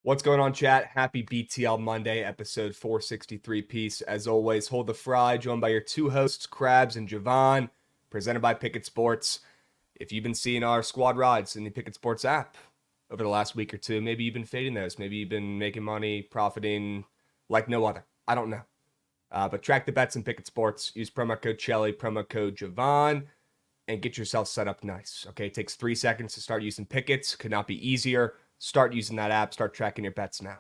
What's going on, chat? Happy BTL Monday, episode 463 piece. As always, hold the fry, joined by your two hosts, Krabs and Javon, presented by Pickett Sports. If you've been seeing our squad rides in the Pickett Sports app over the last week or two, maybe you've been fading those. Maybe you've been making money, profiting like no other. I don't know. But track the bets in Pickett Sports. Use promo code Chelly, promo code Javon, and get yourself set up nice. Okay, it takes 3 seconds to start using Pickett's. Could not be easier. Start using that app. Start tracking your bets now.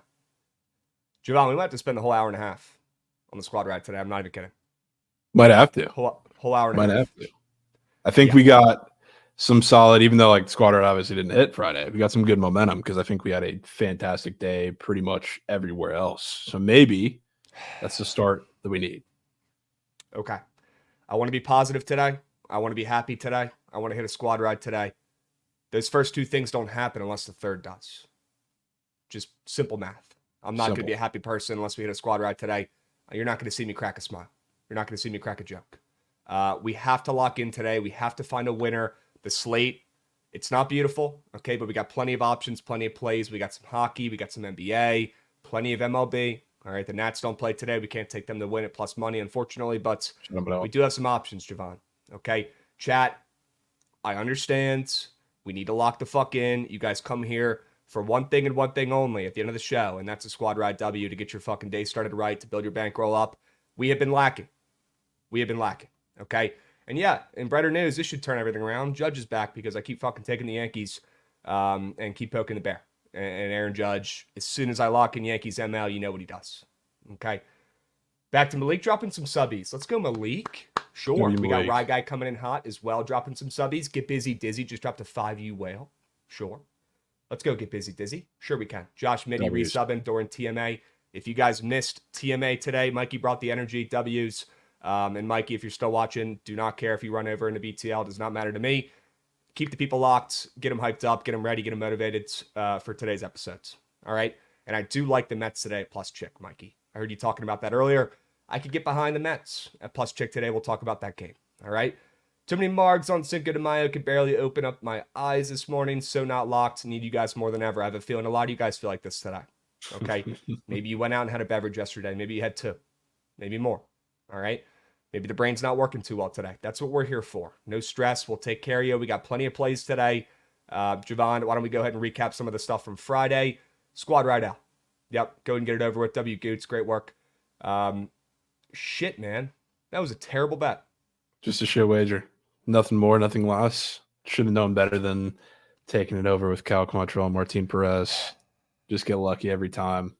Javon, we might have to spend the whole hour and a half on the squad ride today. I'm not even kidding. Might have to. Whole hour and a half. Might have to. I think we got some solid, even though like squad ride obviously didn't hit Friday. We got some good momentum because I think we had a fantastic day pretty much everywhere else. So maybe that's the start that we need. Okay. I want to be positive today. I want to be happy today. I want to hit a squad ride today. Those first two things don't happen unless the third does. Just simple math. I'm not going to be a happy person unless we hit a squad ride today. You're not going to see me crack a smile. You're not going to see me crack a joke. We have to lock in today. We have to find a winner. The slate, it's not beautiful, okay, but we got plenty of options, plenty of plays. We got some hockey. We got some NBA, plenty of MLB. All right, the Nats don't play today. We can't take them to win it plus money, unfortunately, but we do have some options, Javon. Okay, chat, I understand. We need to lock the fuck in. You guys come here for one thing and one thing only at the end of the show, and that's a squad ride W to get your fucking day started right, to build your bankroll up. We have been lacking. Okay? And yeah, in brighter news, this should turn everything around. Judge is back because I keep fucking taking the Yankees and keep poking the bear. And Aaron Judge, as soon as I lock in Yankees ML, you know what he does. Okay? Back to Malik dropping some subbies. Let's go, Malik. Sure. We got Rye Guy coming in hot as well, dropping some subbies. Get Busy Dizzy just dropped a 5U whale. Sure. Let's go Get Busy Dizzy. Sure we can. Josh Mitty resubbing during TMA. If you guys missed TMA today, Mikey brought the energy, W's. And Mikey, if you're still watching, do not care if you run over into BTL. It does not matter to me. Keep the people locked. Get them hyped up. Get them ready. Get them motivated for today's episodes. All right? And I do like the Mets today at plus chick, Mikey. I heard you talking about that earlier. I could get behind the Mets at plus chick today. We'll talk about that game. All right? Too many margs on Cinco de Mayo. Could barely open up my eyes this morning. So not locked. Need you guys more than ever. I have a feeling a lot of you guys feel like this today. Okay? Maybe you went out and had a beverage yesterday. Maybe you had two. Maybe more. All right? Maybe the brain's not working too well today. That's what we're here for. No stress. We'll take care of you. We got plenty of plays today. Javon, why don't we go ahead and recap some of the stuff from Friday? Squad ride out. Yep. Go and get it over with. W. Goots. Great work. Shit, man. That was a terrible bet. Just a shit wager. Nothing more, nothing less. Should have known better than taking it over with Cal Quantrill and Martin Perez. Just get lucky every time.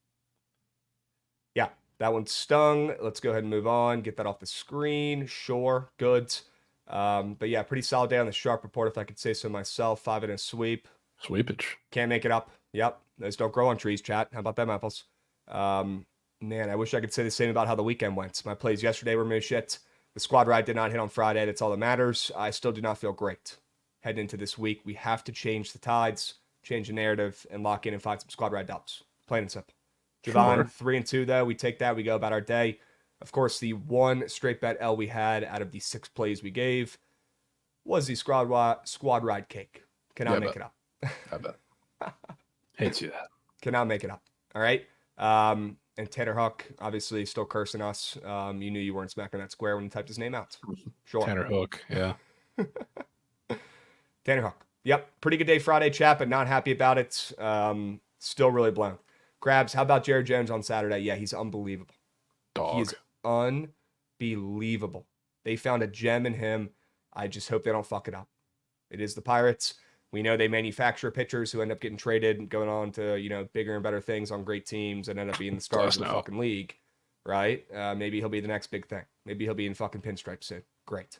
Yeah, that one stung. Let's go ahead and move on. Get that off the screen. Sure, good. But yeah, pretty solid day on the sharp report, if I could say so myself. 5 in a sweep. Sweepage. Can't make it up. Yep, those don't grow on trees, chat. How about them apples? Man, I wish I could say the same about how the weekend went. My plays yesterday were shit. The squad ride did not hit on Friday. That's all that matters. I still do not feel great heading into this week. We have to change the tides, change the narrative, and lock in and find some squad ride dubs. Plain and simple. Javon, 3-2 though. We take that. We go about our day. Of course, the one straight bet L we had out of the 6 plays we gave was the squad ride cake. Cannot make it up. I bet. Hate to see that. Cannot make it up. All right. And Tanner Hook, obviously, still cursing us. You knew you weren't smacking that square when you typed his name out. Sure. Tanner Hook, yeah. Tanner Hook. Yep. Pretty good day Friday, chat, but not happy about it. Still really blown. Krabs, how about Jared Jones on Saturday? Yeah, he's unbelievable. Dog. He is unbelievable. They found a gem in him. I just hope they don't fuck it up. It is the Pirates. We know they manufacture pitchers who end up getting traded and going on to, bigger and better things on great teams and end up being the stars of the fucking league, right? Maybe he'll be the next big thing. Maybe he'll be in fucking pinstripes soon. Great.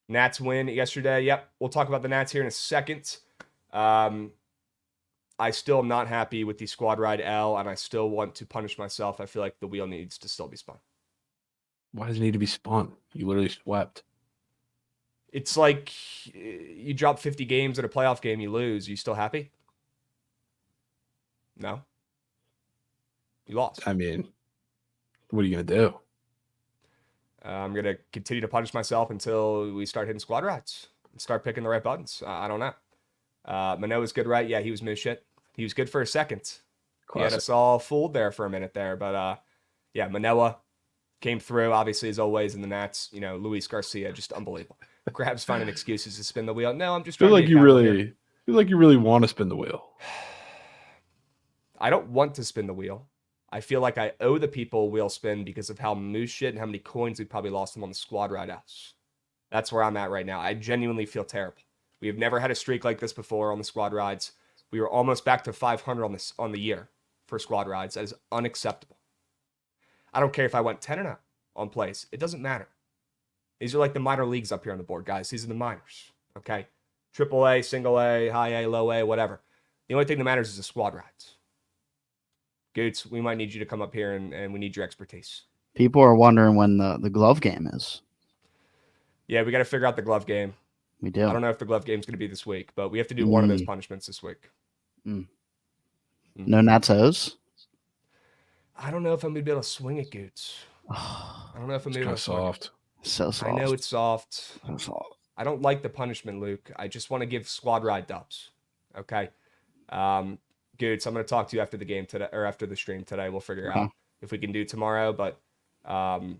Nats win yesterday. Yep, we'll talk about the Nats here in a second. I still am not happy with the squad ride L, and I still want to punish myself. I feel like the wheel needs to still be spun. Why does it need to be spun? You literally swept. It's like you drop 50 games in a playoff game, you lose. Are you still happy? No? You lost. I mean, what are you going to do? I'm going to continue to punish myself until we start hitting squad rides and start picking the right buttons. I don't know. Manoa was good, right? Yeah, he was shit. He was good for a second. He had Classic. us all fooled there for a minute there. But yeah, Manoah came through, obviously, as always, in the Nats. Luis Garcia, just unbelievable. Krabs finding excuses to spin the wheel. No, I'm just trying to be accountable here. Feel like you really want to spin the wheel. I don't want to spin the wheel. I feel like I owe the people a wheel spin because of how moose shit and how many coins we probably lost them on the squad ride outs. That's where I'm at right now. I genuinely feel terrible. We have never had a streak like this before on the squad rides. We were almost back to 500 on the year for squad rides. That is unacceptable. I don't care if I went 10-0 on plays. It doesn't matter. These are like the minor leagues up here on the board, guys. These are the minors, okay? Triple A, single A, high A, low A, whatever. The only thing that matters is the squad rides. Goots, we might need you to come up here and we need your expertise. People are wondering when the glove game is. Yeah, we got to figure out the glove game. We do. I don't know if the glove game's going to be this week, but we have to do one of those punishments this week. No Natsos? I don't know if I'm going to be able to swing it, Goots. I don't know if I'm going to be able to swing it. So soft. I know it's soft. So soft. I don't like the punishment, Luke. I just want to give squad ride dubs. Okay. Goots, I'm going to talk to you after the game today, or after the stream today. We'll figure out if we can do tomorrow, but 50-50.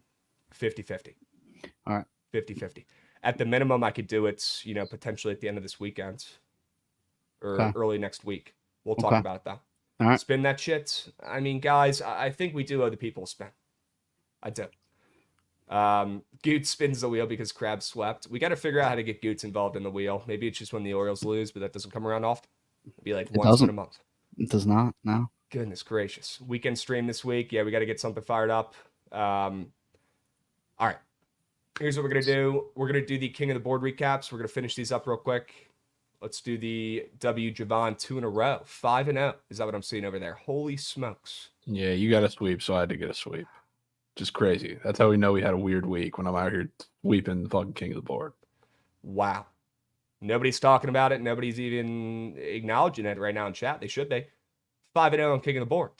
All right. 50-50. At the minimum, I could do it, potentially at the end of this weekend or early next week. We'll talk about it, though. All right. Spin that shit. I mean, guys, I think we do owe the people a spin. I do. Goots spins the wheel because Krabs swept. We got to figure out how to get Goots involved in the wheel. Maybe it's just when the Orioles lose, but that doesn't come around often. It'd be like once in a month. It does not, no. Goodness gracious. Weekend stream this week. Yeah, we got to get something fired up. All right. Here's what we're going to do. We're going to do the King of the Board recaps. We're going to finish these up real quick. Let's do the W. Javon 2 in a row. 5-0. Is that what I'm seeing over there? Holy smokes. Yeah, you got a sweep, so I had to get a sweep. Just crazy. That's how we know we had a weird week when I'm out here sweeping the fucking King of the Board. Wow. Nobody's talking about it. Nobody's even acknowledging it right now in chat. They should be. 5-0 on King of the Board.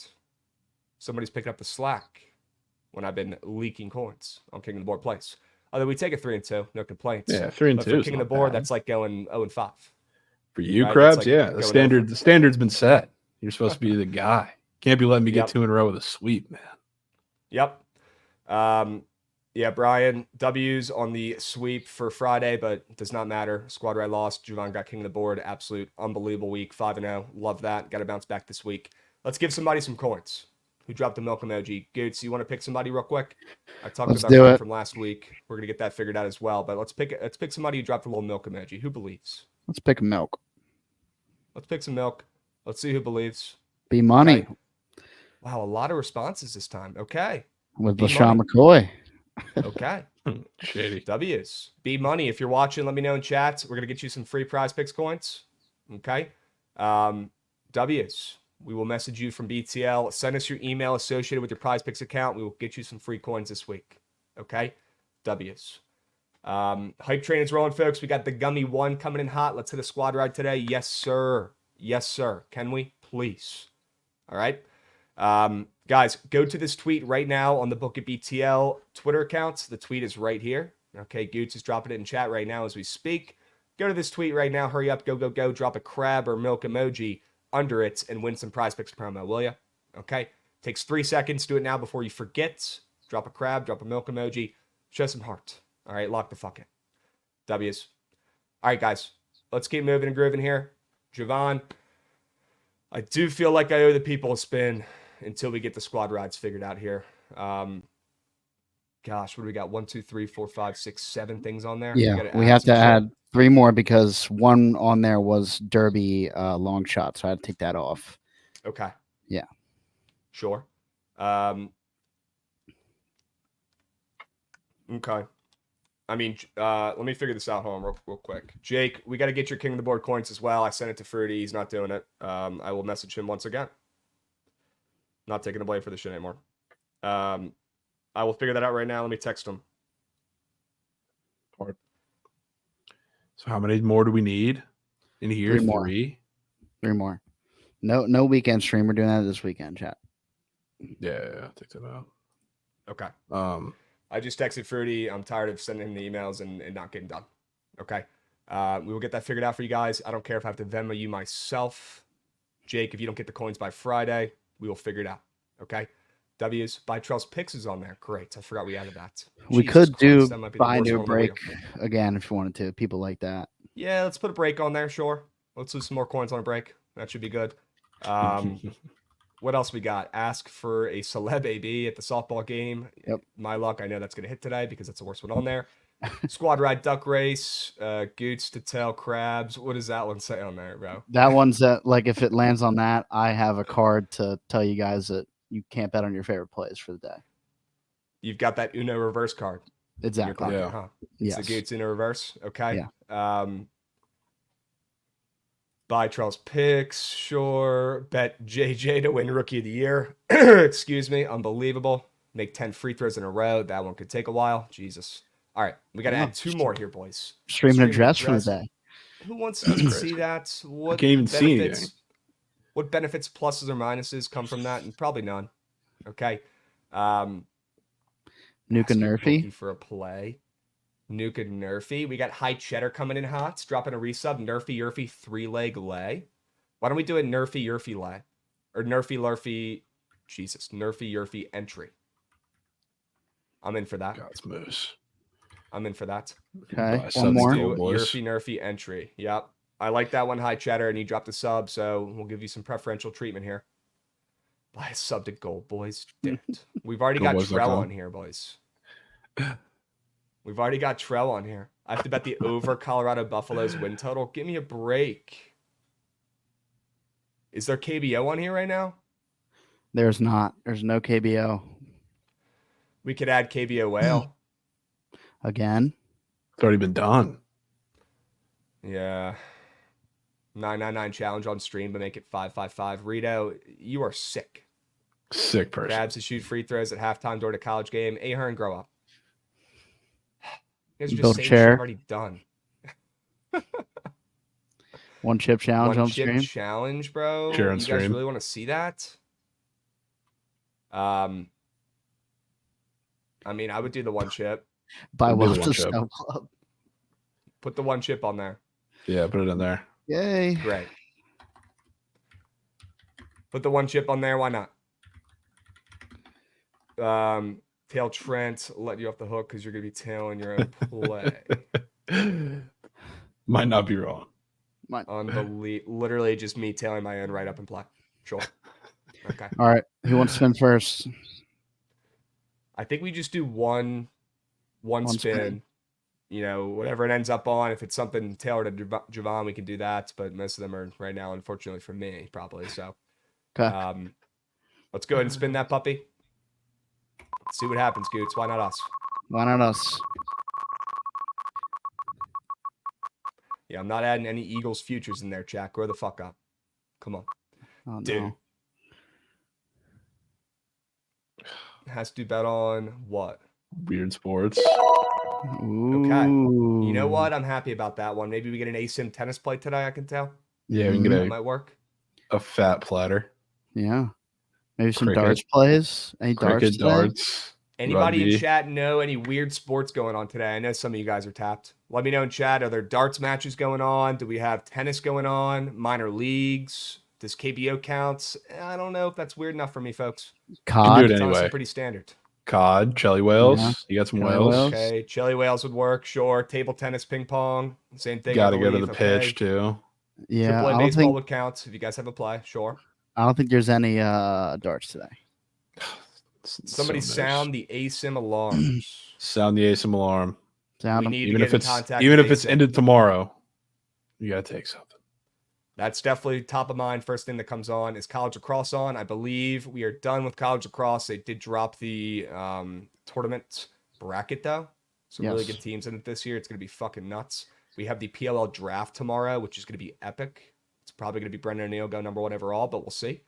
Somebody's picking up the slack when I've been leaking coins on King of the Board plays. Although we take a 3-2, no complaints. Yeah, 3-2. But for King of the Board, that's like going 0-5. For you, right? Krabs, Like the standard's been set. You're supposed to be the guy. Can't be letting me get 2 in a row with a sweep, man. Yep. Yeah, Brian, W's on the sweep for Friday, but it does not matter. Squad ride lost. Javon got King of the Board. Absolute unbelievable week. 5-0. Love that. Got to bounce back this week. Let's give somebody some coins. Who dropped the milk emoji? Goots, you want to pick somebody real quick? I talked about that from last week. We're gonna get that figured out as well. But let's pick somebody who dropped a little milk emoji. Who believes? Let's pick milk. Let's pick some milk. Let's see who believes. Be money. Okay. Wow, a lot of responses this time. Okay. With LaShawn McCoy. Okay. Shady. W's. Be money. If you're watching, let me know in chats. We're gonna get you some free prize picks coins. Okay. W's. We will message you from BTL. Send us your email associated with your prize picks account. We will get you some free coins this week. Okay. W's. Hype train is rolling, folks. We got the Gummy 1 coming in hot. Let's hit a squad ride today. Yes, sir. Yes, sir. Can we? Please. All right. Guys, go to this tweet right now on the Bookit BTL Twitter accounts. The tweet is right here. Okay, Goots is dropping it in chat right now as we speak. Go to this tweet right now. Hurry up. Go, go, go. Drop a crab or milk emoji under it and win some prize picks promo, will you? Okay. Takes 3 seconds. Do it now before you forget. Drop a crab. Drop a milk emoji. Show some heart. All right. Lock the fuck in. W's. All right, guys. Let's keep moving and grooving here. Javon, I do feel like I owe the people a spin until we get the squad rides figured out here. Gosh, what do we got? 1, 2, 3, 4, 5, 6, 7 things on there. Yeah, we have to add 3 more because one on there was Derby long shot, so I had to take that off. Okay. Yeah. Sure. Okay. I mean, let me figure this out home real quick. Jake, we got to get your King of the Board coins as well. I sent it to Fruity. He's not doing it. I will message him once again. Not taking the blame for this shit anymore. I will figure that out right now. Let me text him. So how many more do we need in here? 3 more. 3 more. No weekend stream. We're doing that this weekend, chat. Yeah, take that out. Okay. I just texted Fruity. I'm tired of sending him the emails and not getting done. Okay. We will get that figured out for you guys. I don't care if I have to Venmo you myself. Jake, if you don't get the coins by Friday, we will figure it out. Okay. W's. Buy Trail's Picks is on there. Great. I forgot we added that. We Jesus could do Christ, that might be the buy worst new one on the wheel. break again if you wanted to. People like that. Yeah, let's put a break on there. Sure. Let's lose some more coins on a break. That should be good. What else we got? Ask for a celeb AB at the softball game. Yep. My luck, I know that's going to hit today because that's the worst one on there. Squad ride duck race, goots to tail crabs. What does that one say on there, bro? That one's like if it lands on that, I have a card to tell you guys that you can't bet on your favorite plays for the day. You've got that Uno reverse card. Exactly. Yeah. Huh? It's the goots Uno reverse. Okay. Yeah. Buy Trail's Picks. Sure. Bet JJ to win Rookie of the Year. Excuse me. Unbelievable. Make 10 free throws in a row. That one could take a while. Jesus. All right, we got to add 2 more here, boys. Streaming address for the day. Who wants to see that? What can't even see anything. What benefits, pluses or minuses come from that? And probably none. Okay. Nuke and Nerfy for a play. Nuke and Nerfy. We got High Cheddar coming in hot. Dropping a resub. Nerfy Yerfy 3-leg lay. Why don't we do a Nerfy Yerfy lay? Or Nerfy Lurfy. Jesus. Nerfy Yerfy entry. I'm in for that. God's moose. I'm in for that. Okay, one more. Yerfy Nerfy entry. Yep. I like that one, High Cheddar, and you dropped a sub, so we'll give you some preferential treatment here. Buy a sub to Gold, boys. Damn it. We've already got Trell on here, boys. We've already got Trell on here. I have to bet the over Colorado Buffaloes win total. Give me a break. Is there KBO on here right now? There's not. There's no KBO. We could add KBO Whale. Again? It's already been done. Yeah. 999 challenge on stream, but make it 555. Rito, you are sick. Sick person. Grabs to shoot free throws at halftime during a college game. Ahern, grow up. You guys are just saying shit I've already done. One chip challenge on stream. One chip challenge, bro. Sure, on you stream. Guys really want to see that? I mean, I would do the one chip. By Wells Snow Club. Put the one chip on there. Yeah, put it in there. Yay. Great. Put the one chip on there. Why not? Tail Trent, let you off the hook because you're going to be tailing your own play. Might not be wrong. Literally just me tailing my own right up and play. Sure. Okay. All right. Who wants to spin first? I think we just do one spin. You know, whatever it ends up on. If it's something tailored to Javon, we can do that. But most of them are right now, unfortunately for me, probably. So, okay. Let's go ahead and spin that puppy. Let's see what happens, Goots. Why not us? Why not us? Yeah, I'm not adding any Eagles futures in there, Jack. Grow the fuck up. Come on. Oh, dude. No. Has to bet on what? Weird sports. Ooh. Okay. You know what? I'm happy about that one. Maybe we get an ASIM tennis play today, I can tell. Yeah, we can get that might work. A fat platter. Yeah. Maybe some Cricket. darts plays. Any Cricket, darts? Anybody rugby. in chat know any weird sports going on today? I know some of you guys are tapped. Let me know in chat. Are there darts matches going on? Do we have tennis going on? Minor leagues? Does KBO count? I don't know if that's weird enough for me, folks. COD. Do it It's honestly anyway. pretty standard. COD, Chelly whales. Yeah. You got some Chelly whales. whales. Okay, Chelly whales would work. Sure. Table tennis, ping pong. Same thing. Got to I go to believe. the pitch too. Yeah. AAA I don't baseball think would count if you guys have a play. Sure. there's any darts today. Somebody So sound the ASIM alarms. Sound the ASIM alarm. Sound We 'em. need Even to if get in it's contact even with if it's ASIM. ended tomorrow, you gotta take something. That's definitely top of mind. First thing that comes on is college lacrosse on. I believe we are done with college lacrosse. They did drop the tournament bracket though. Some really Yes. good teams in it this year. It's going to be fucking nuts. We have the PLL draft tomorrow, which is going to be epic. It's probably going to be Brendan O'Neill go number one overall, but we'll see.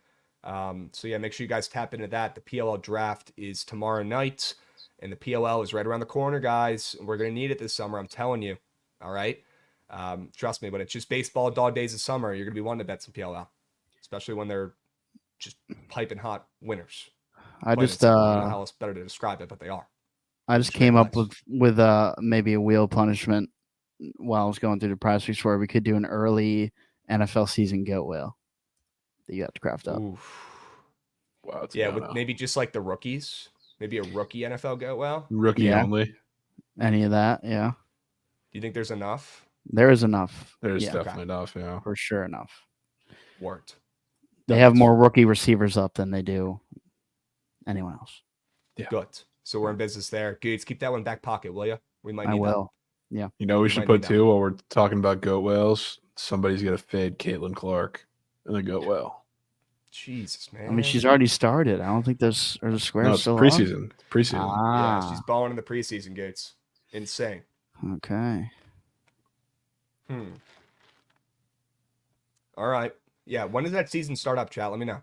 So yeah, make sure you guys tap into that. The PLL draft is tomorrow night, and the PLL is right around the corner, guys. We're going to need it this summer. I'm telling you. All right. Trust me, when it's just baseball dog days of summer, you're going to be wanting to bet some PLL, especially when they're just piping hot winners. I Plain and just simple. I don't know how else better to describe it, but they are. I just It's came very up nice. with maybe a wheel punishment while I was going through the prize weeks where we could do an early NFL season goat wheel. that you have to craft up. Oof. Wow, it's a Yeah, with no-no. maybe just like the rookies. Maybe a rookie NFL go well. Do Rookie Yeah. only. Any of that? Yeah, you think there's enough? there is enough. There's Yeah, definitely enough. Yeah. for sure enough. Worked. They have more rookie receivers up than they do anyone else. Yeah. Good. So we're in business there. Goods, keep that one back pocket, will you? We might need I will. Yeah. You know, we should might put need that. two while we're talking about goat whales. Somebody's gonna fade Caitlin Clark in the goat whale. that. Jesus, man. I mean, she's already started. I don't think the squares No, it's still preseason. It's preseason. Yeah, Ah, she's balling in the preseason, Gates. Insane. okay. All right. Yeah. When does that season start up, chat? Let me know.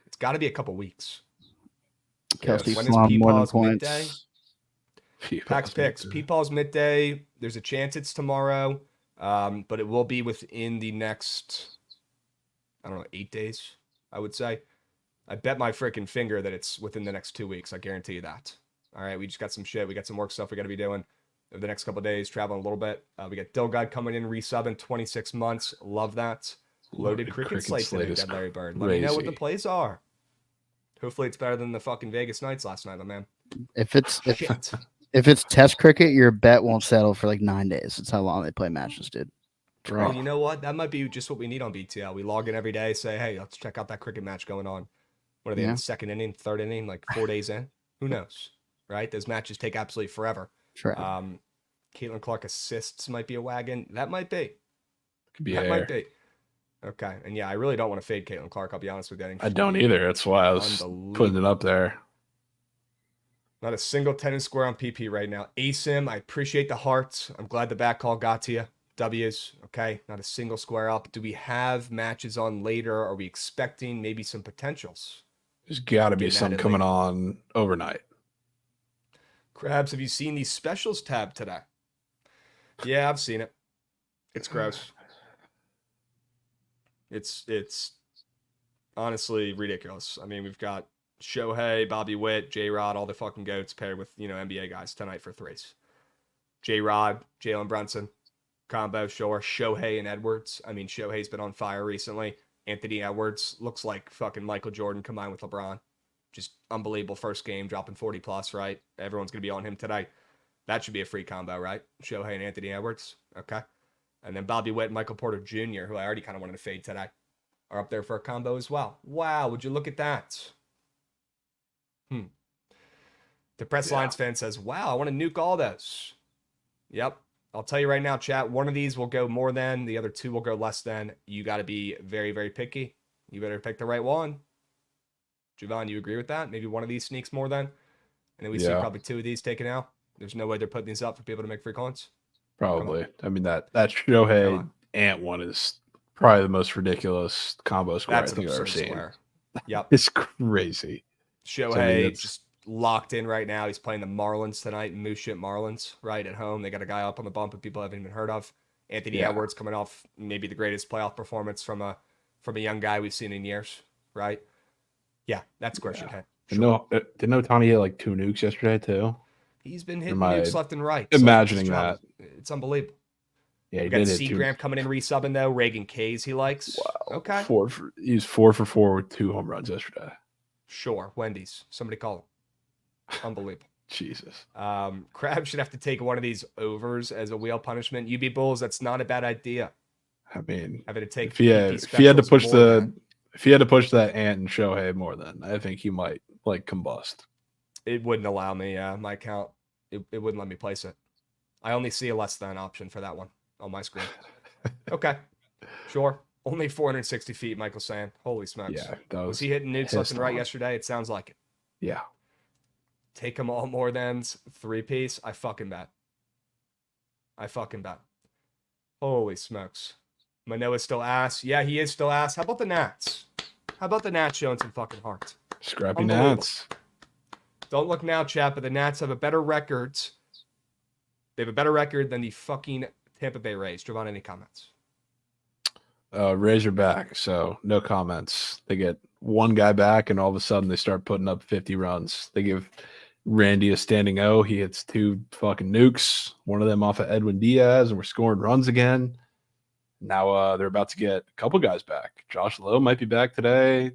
It's got to be a couple weeks. Kelsey When is Flom, more than Peepaw's midday? points. Pax picks. Peepaw's midday. There's a chance it's tomorrow, but it will be within the next, I don't know, 8 days, I would say. I bet my freaking finger that it's within the next 2 weeks. I guarantee you that. All right. We just got some shit. We got some work stuff we got to be doing over the next couple of days, traveling a little bit. We got Dilgod coming in, resubbing 26 months. Love that. Loaded cricket slate today, Dead Larry Bird. Let me know what the plays are. Hopefully it's better than the fucking Vegas Knights last night, my man. If it's Shit. if it's test cricket, your bet won't settle for like 9 days. That's how long they play matches, dude. Well, you know what? That might be just what we need on BTL. We log in every day, say, hey, let's check out that cricket match going on. What are they in Yeah. the second inning, third inning, like 4 days in? Who knows? Right? Those matches take absolutely forever. Sure. Caitlin Clark assists might be a wagon. That might be. Could be That air. might be. Okay. And yeah, I really don't want to fade Caitlin Clark. I'll be honest with you. I don't either. That's why I was putting it up there. Not a single tennis square on PP right now. ASIM, I appreciate the hearts. I'm glad the back call got to you. W's, okay. Not a single square up. Do we have matches on later? Are we expecting maybe some potentials? There's got to be Getting some added coming later. on overnight. Krabs, have you seen the specials tab today? Yeah, I've seen it. It's gross. It's honestly ridiculous. I mean, we've got Shohei, Bobby Witt, J-Rod, all the fucking goats paired with, NBA guys tonight for threes. J-Rod, Jalen Brunson, combo, sure. Shohei and Edwards. I mean, Shohei's been on fire recently. Anthony Edwards looks like fucking Michael Jordan combined with LeBron. Just unbelievable first game, dropping 40 plus, right? Everyone's going to be on him today. That should be a free combo, right? Shohei and Anthony Edwards. Okay. And then Bobby Witt and Michael Porter Jr., who I already kind of wanted to fade today, are up there for a combo as well. Wow, would you look at that? Depressed Lions fan says, wow, I want to nuke all those. Yep. I'll tell you right now, chat, one of these will go more than, the other two will go less than. You got to be very, very picky. You better pick the right one. Javon, you agree with that? Maybe one of these sneaks more than? And then we see probably two of these taken out. There's no way they're putting these up for people to make free coins. Probably. I mean, that Shohei Ant one is probably the most ridiculous combo square I think I've ever seen. Square. Yep. It's crazy. Shohei just locked in right now. He's playing the Marlins tonight, Moose Shit Marlins, right at home. They got a guy up on the bump that people haven't even heard of. Anthony Edwards coming off maybe the greatest playoff performance from a young guy we've seen in years, right? Yeah, that's square shit head. Sure. Didn't Otani hit like 2 nukes yesterday too? He's been hitting nukes left and right. Imagining that. It's unbelievable. Yeah, we got Seagram coming in resubbing though. Reagan K's he likes. Wow. Okay. He's 4 for 4 with 2 home runs yesterday. Sure. Wendy's. Somebody call him. Unbelievable. Jesus. Crab should have to take one of these overs as a wheel punishment. UB Bulls, that's not a bad idea. I mean, having to take if he had to push that Ant and Shohei more than, I think he might like combust. It wouldn't allow me, my account. It wouldn't let me place it. I only see a less than option for that one on my screen. Okay. Sure. Only 460 feet, Michael saying. Holy smokes. Yeah. Was he hitting nukes left and right yesterday? It sounds like it. Yeah. Take them all more than 3-piece. I fucking bet. Holy smokes. Manoah's still ass. Yeah, he is still ass. How about the Nats? Showing some fucking heart? Scrappy Nats. Don't look now, chat, but the Nats have a better record. They have a better record than the fucking Tampa Bay Rays. Javon, any comments? Rays are back, so no comments. They get one guy back, and all of a sudden they start putting up 50 runs. They give Randy a standing O. He hits 2 fucking nukes, one of them off of Edwin Diaz, and we're scoring runs again. Now they're about to get a couple guys back. Josh Lowe might be back today.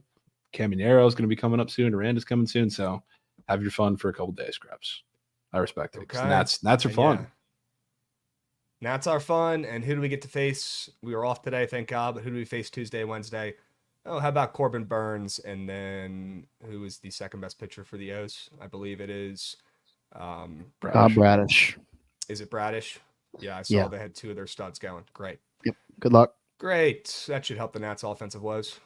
Caminero is going to be coming up soon. Miranda's coming soon. So have your fun for a couple days, Scraps. I respect it. 'Cause Okay. Nats are fun. Yeah. Nats are fun. And who do we get to face? We were off today, thank God. But who do we face Tuesday, Wednesday? Oh, how about Corbin Burns? And then who is the second best pitcher for the O's? I believe it is. Bradish. Is it Bradish? Yeah, I saw Yeah. they had two of their studs going. Great. Yep. Good luck. Great. That should help the Nats' offensive woes.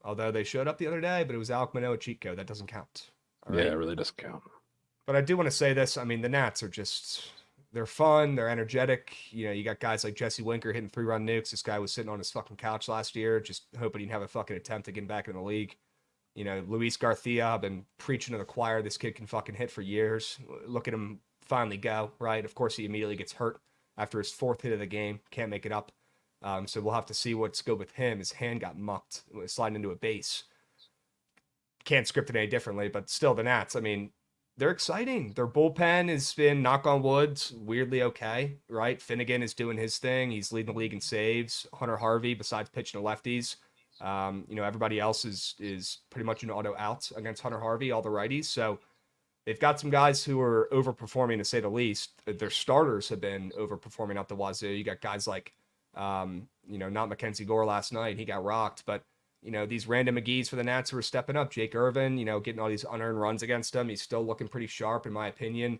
Although they showed up the other day, but it was Alek Manoah cheat code. That doesn't count. All right? Yeah, it really doesn't count. But I do want to say this. I mean, the Nats are just, they're fun. They're energetic. You know, you got guys like Jesse Winker hitting 3-run nukes. This guy was sitting on his fucking couch last year, just hoping he'd have a fucking attempt to get back in the league. You know, Luis Garcia, I've been preaching to the choir. This kid can fucking hit for years. Look at him finally go, right? Of course, he immediately gets hurt after his fourth hit of the game. Can't make it up. So we'll have to see what's good with him. His hand got mucked sliding into a base. Can't script it any differently, but still, the Nats, I mean, they're exciting. Their bullpen has been, knock on wood, weirdly okay, right? Finnegan is doing his thing. He's leading the league in saves. Hunter Harvey, besides pitching to lefties, you know, everybody else is pretty much an auto out against Hunter Harvey, all the righties. So they've got some guys who are overperforming, to say the least. Their starters have been overperforming out the wazoo. You got guys like, you know, not Mackenzie Gore last night. He got rocked, but you know, these random McGees for the Nats who are stepping up. Jake Irvin, you know, getting all these unearned runs against him. He's still looking pretty sharp, in my opinion.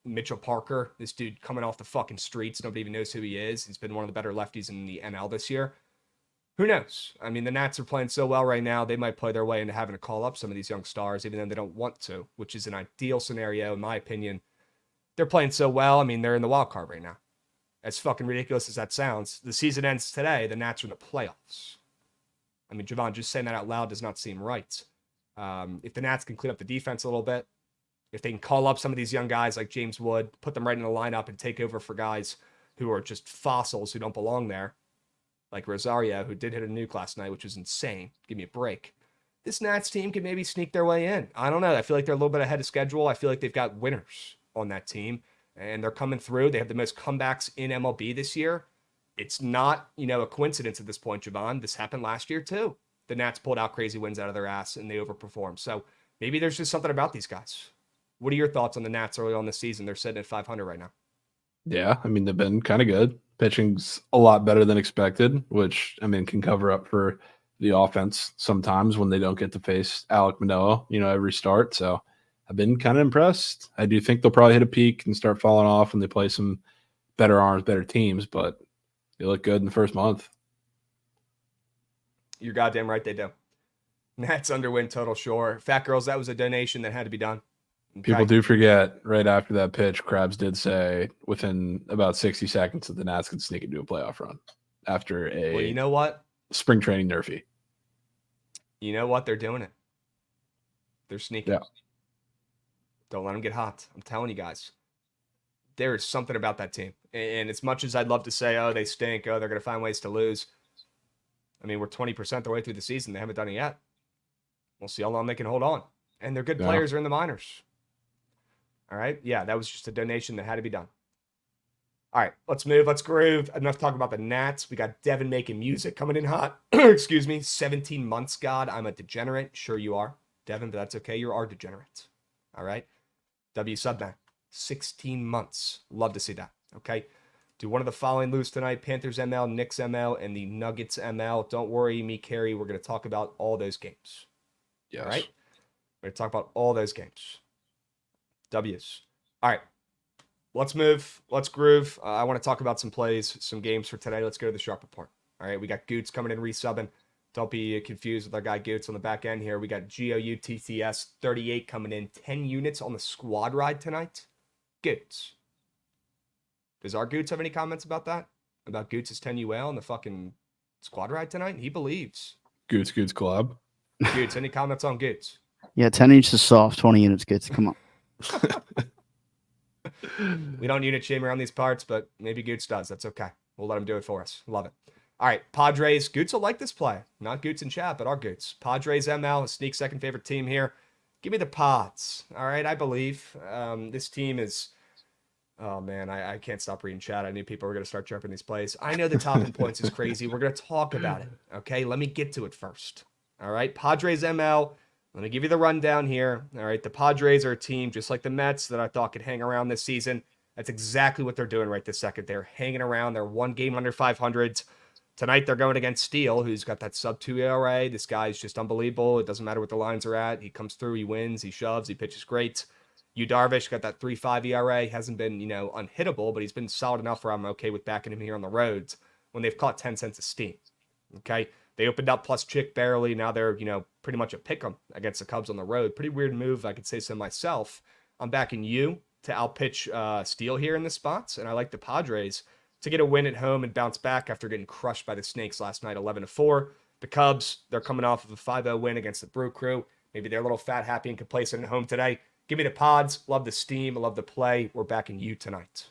Mitchell Parker, this dude coming off the fucking streets. Nobody even knows who he is. He's been one of the better lefties in the NL this year. Who knows? I mean, the Nats are playing so well right now, they might play their way into having to call up some of these young stars, even though they don't want to, which is an ideal scenario, in my opinion. They're playing so well. I mean, they're in the wild card right now. As fucking ridiculous as that sounds, the season ends today. The Nats are in the playoffs. I mean, Javon, just saying that out loud does not seem right. If the Nats can clean up the defense a little bit, if they can call up some of these young guys like James Wood, put them right in the lineup and take over for guys who are just fossils who don't belong there, like Rosario, who did hit a nuke last night, which was insane. Give me a break. This Nats team can maybe sneak their way in. I don't know. I feel like they're a little bit ahead of schedule. I feel like they've got winners on that team, and they're coming through. They have the most comebacks in MLB this year. It's not, you know, a coincidence at this point, Javon. This happened last year too. The Nats pulled out crazy wins out of their ass and they overperformed. So maybe there's just something about these guys. What are your thoughts on the Nats early on this season? They're sitting at 500 right now. Yeah, I mean, they've been kind of good. Pitching's a lot better than expected, which, I mean, can cover up for the offense sometimes when they don't get to face Alek Manoah, you know, every start. So I've been kind of impressed. I do think they'll probably hit a peak and start falling off when they play some better arms, better teams, but they look good in the first month. You're goddamn right they do. Nats underwin total, sure. Fat Girls, that was a donation that had to be done. Okay. People do forget right after that pitch, Krabs did say within about 60 seconds that the Nats could sneak into a playoff run after a Well, you know what? spring training nerfy. You know what? They're doing it. They're sneaking. Yeah. Don't let them get hot. I'm telling you guys. There is something about that team. And as much as I'd love to say, oh, they stink, oh, they're going to find ways to lose. I mean, we're 20% the way through the season. They haven't done it yet. We'll see how long they can hold on. And their good players are in the minors. All right? Yeah, that was just a donation that had to be done. All right, let's move. Let's groove. Enough talk about the Nats. We got Devin making music coming in hot. Excuse me. 17 months, God. I'm a degenerate. Sure you are, Devin, but that's okay. You are degenerate. All right? W Subman. 16 months. Love to see that. Okay? Do one of the following lose tonight. Panthers ML, Knicks ML, and the Nuggets ML. Don't worry, me, Carrie. We're going to talk about all those games. Yes. All right? We're going to talk about all those games. W's. All right. Let's move. Let's groove. I want to talk about some plays, some games for today. Let's go to the sharp report. All right. We got Goots coming in, resubbing. Don't be confused with our guy Goots on the back end here. We got GOUTTS 38 coming in. 10 units on the squad ride tonight. Goots. Does our Goots have any comments about that? About Goots' 10 UL on the fucking squad ride tonight? He believes. Goots collab. Goots, any comments on Goots? Yeah, 10 inches soft, 20 units good. Come on. We don't unit shame around these parts, but maybe Goots does. That's okay. We'll let him do it for us. Love it. All right, Padres. Goots will like this play. Not Goots in chat, but our Goots. Padres ML, a sneak second favorite team here. Give me the Pods. All right, I believe this team is Oh man, I can't stop reading chat. I knew people were going to start jumping these plays. I know the top in points is crazy. We're going to talk about it. Okay, let me get to it first. All right, Padres ML. Let me give you the rundown here. All right, the Padres are a team just like the Mets that I thought could hang around this season. That's exactly what they're doing right this second. They're hanging around. They're one game under 500. Tonight they're going against Steele, who's got that sub 2 ERA. This guy's just unbelievable. It doesn't matter what the lines are at. He comes through, he wins, he shoves, he pitches great. Yu Darvish got that 3.5 ERA. Hasn't been, unhittable, but he's been solid enough where I'm okay with backing him here on the roads when they've caught 10 cents of steam. Okay. They opened up plus Chick barely. Now they're, pretty much a pick 'em against the Cubs on the road. Pretty weird move, I could say so myself. I'm backing you to outpitch Steele here in the spots, and I like the Padres to get a win at home and bounce back after getting crushed by the Snakes last night, 11-4. The Cubs, they're coming off of a 5-0 win against the Brew Crew. Maybe they're a little fat, happy, and complacent at home today. Give me the Pods. Love the steam. I love the play. We're backing you tonight.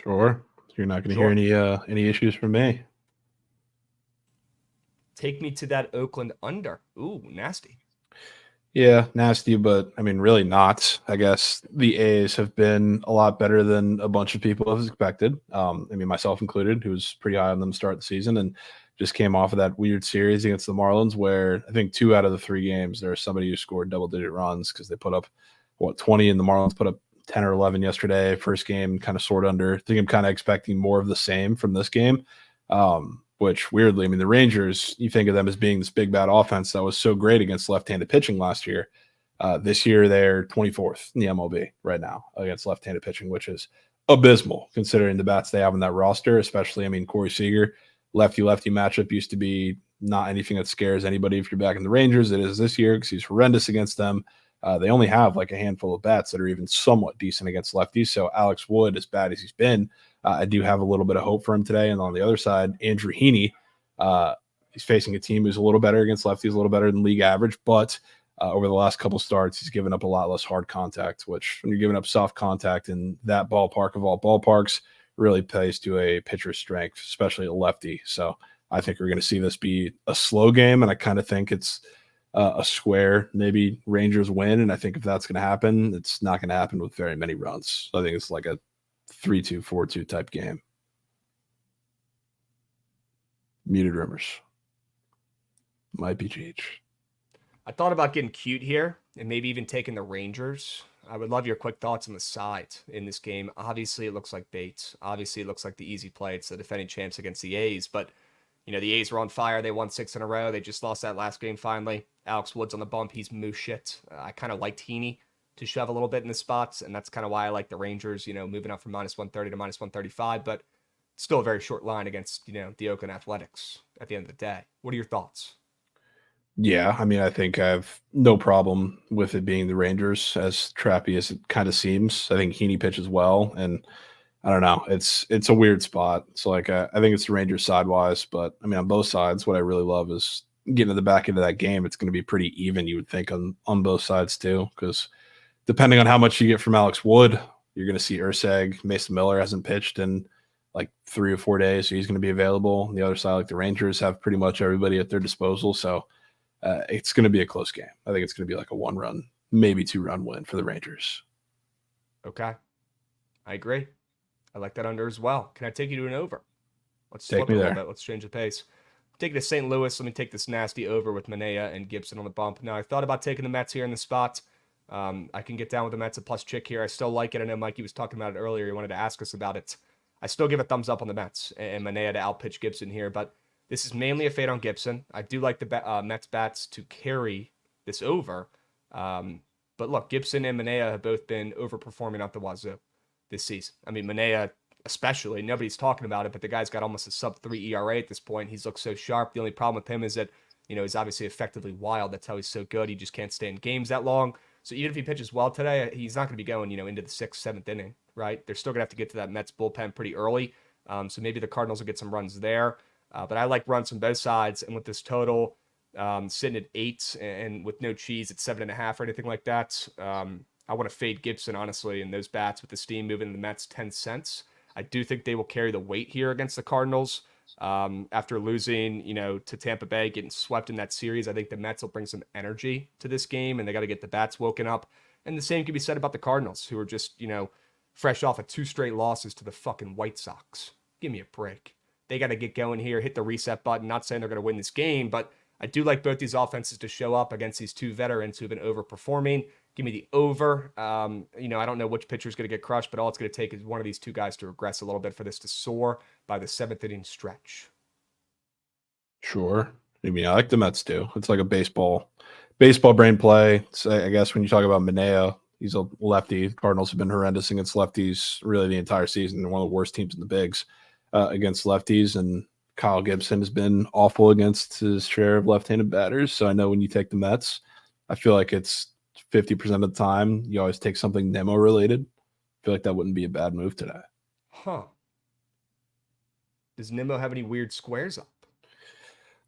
Sure. You're not going to hear any issues from me. Take me to that Oakland under. Ooh, nasty. Yeah, nasty, but I mean, really not. I guess the A's have been a lot better than a bunch of people have expected. I mean, myself included, who was pretty high on them to start the season and just came off of that weird series against the Marlins where I think 2 out of the 3 games there was somebody who scored double-digit runs because they put up, 20, and the Marlins put up 10 or 11 yesterday. First game kind of soared under. I think I'm kind of expecting more of the same from this game. Which weirdly, I mean, the Rangers, you think of them as being this big bad offense that was so great against left-handed pitching last year. This year, they're 24th in the MLB right now against left-handed pitching, which is abysmal considering the bats they have in that roster, especially, I mean, Corey Seager, lefty-lefty matchup used to be not anything that scares anybody if you're back in the Rangers. It is this year because he's horrendous against them. They only have like a handful of bats that are even somewhat decent against lefties. So Alex Wood, as bad as he's been, I do have a little bit of hope for him today. And on the other side, Andrew Heaney, he's facing a team who's a little better against lefties, a little better than league average. But over the last couple starts, he's given up a lot less hard contact, which when you're giving up soft contact in that ballpark of all ballparks, really plays to a pitcher's strength, especially a lefty. So I think we're going to see this be a slow game. And I kind of think it's a square, maybe Rangers win. And I think if that's going to happen, it's not going to happen with very many runs. So I think it's like a 3-2, 4-2 type game. Muted rumors. Might be GH. I thought about getting cute here and maybe even taking the Rangers. I would love your quick thoughts on the side in this game. Obviously, it looks like Bates. Obviously, it looks like the easy play. It's the defending champs against the A's. But, the A's were on fire. They won 6 in a row. They just lost that last game finally. Alex Wood's on the bump. He's moose shit. I kind of liked Heaney to shove a little bit in the spots, and that's kind of why I like the Rangers, moving up from -130 to -135. But still a very short line against, the Oakland Athletics at the end of the day. What are your thoughts? Yeah, I mean, I think I have no problem with it being the Rangers, as trappy as it kind of seems. I think Heaney pitches well, and I don't know. It's a weird spot. So, like, I think it's the Rangers sidewise, but I mean, on both sides, what I really love is getting to the back end of that game. It's going to be pretty even, you would think, on both sides too, because depending on how much you get from Alex Wood, you're going to see Urseg. Mason Miller hasn't pitched in like 3 or 4 days, so he's going to be available. On the other side, like the Rangers have pretty much everybody at their disposal, so it's going to be a close game. I think it's going to be like a 1-run, maybe 2-run win for the Rangers. Okay. I agree. I like that under as well. Can I take you to an over? Let's Take flip me it a there. little bit. Let's change the pace. Take it to St. Louis. Let me take this nasty over with Manea and Gibson on the bump. Now, I thought about taking the Mets here in the spot. I can get down with the Mets, a plus chick here. I still like it. I know Mikey was talking about it earlier. He wanted to ask us about it. I still give a thumbs up on the Mets and Manea to outpitch Gibson here, but this is mainly a fade on Gibson. I do like the Mets bats to carry this over. But look, Gibson and Manea have both been overperforming at the wazoo this season. I mean, Manea especially, nobody's talking about it, but the guy's got almost a sub-3 ERA at this point. He's looked so sharp. The only problem with him is that, he's obviously effectively wild. That's how he's so good. He just can't stay in games that long. So even if he pitches well today, he's not going to be going, into the 6th, 7th inning, right? They're still going to have to get to that Mets bullpen pretty early. So maybe the Cardinals will get some runs there. But I like runs from both sides. And with this total sitting at 8 and with no cheese at 7.5 or anything like that, I want to fade Gibson, honestly, and those bats with the steam moving the Mets 10 cents. I do think they will carry the weight here against the Cardinals. After losing, to Tampa Bay, getting swept in that series, I think the Mets will bring some energy to this game, and they got to get the bats woken up. And the same can be said about the Cardinals, who are just, fresh off of 2 straight losses to the fucking White Sox. Give me a break. They got to get going here, hit the reset button. Not saying they're going to win this game, but I do like both these offenses to show up against these 2 veterans who've been overperforming. Give me the over. I don't know which pitcher is going to get crushed, but all it's going to take is one of these 2 guys to regress a little bit for this to soar by the 7th inning stretch. Sure. I mean, I like the Mets too. It's like a baseball brain play. So I guess when you talk about Mineo, he's a lefty. Cardinals have been horrendous against lefties really the entire season. They're one of the worst teams in the bigs against lefties. And Kyle Gibson has been awful against his share of left-handed batters. So I know when you take the Mets, I feel like it's 50% of the time you always take something Nimmo related. I feel like that wouldn't be a bad move today. Huh. Does Nimmo have any weird squares up?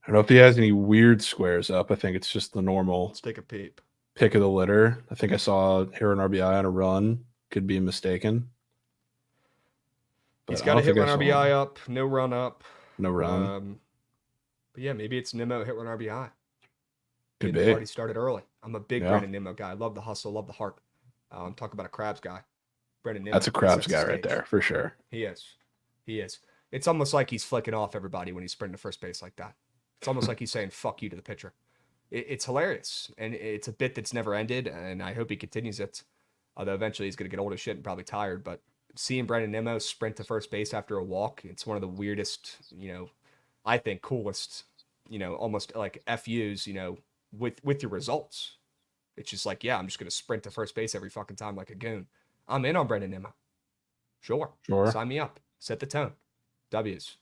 I don't know if he has any weird squares up. I think it's just the normal Let's take a peep. pick of the litter. I think I saw hit an RBI on a run. Could be mistaken. He's got a hit run RBI up, no run up. No run. But yeah, maybe it's Nimmo hit run RBI. Could The be. party started early. I'm a big Brandon Nimmo guy. I love the hustle, love the heart. I'm talking about a Krabs guy. Brandon Nimmo. That's a Krabs sets the guy right stage. there for sure. He is. It's almost like he's flicking off everybody when he's sprinting to first base like that. It's almost like he's saying "fuck you" to the pitcher. It's hilarious, and it's a bit that's never ended, and I hope he continues it. Although eventually he's going to get old as shit and probably tired. But seeing Brandon Nimmo sprint to first base after a walk, it's one of the weirdest, I think coolest, almost like FUs, with your results. It's just like, yeah, I'm just going to sprint to first base every fucking time like a goon. I'm in on Brandon Nimmo. Sure. Sign me up. Set the tone. W's.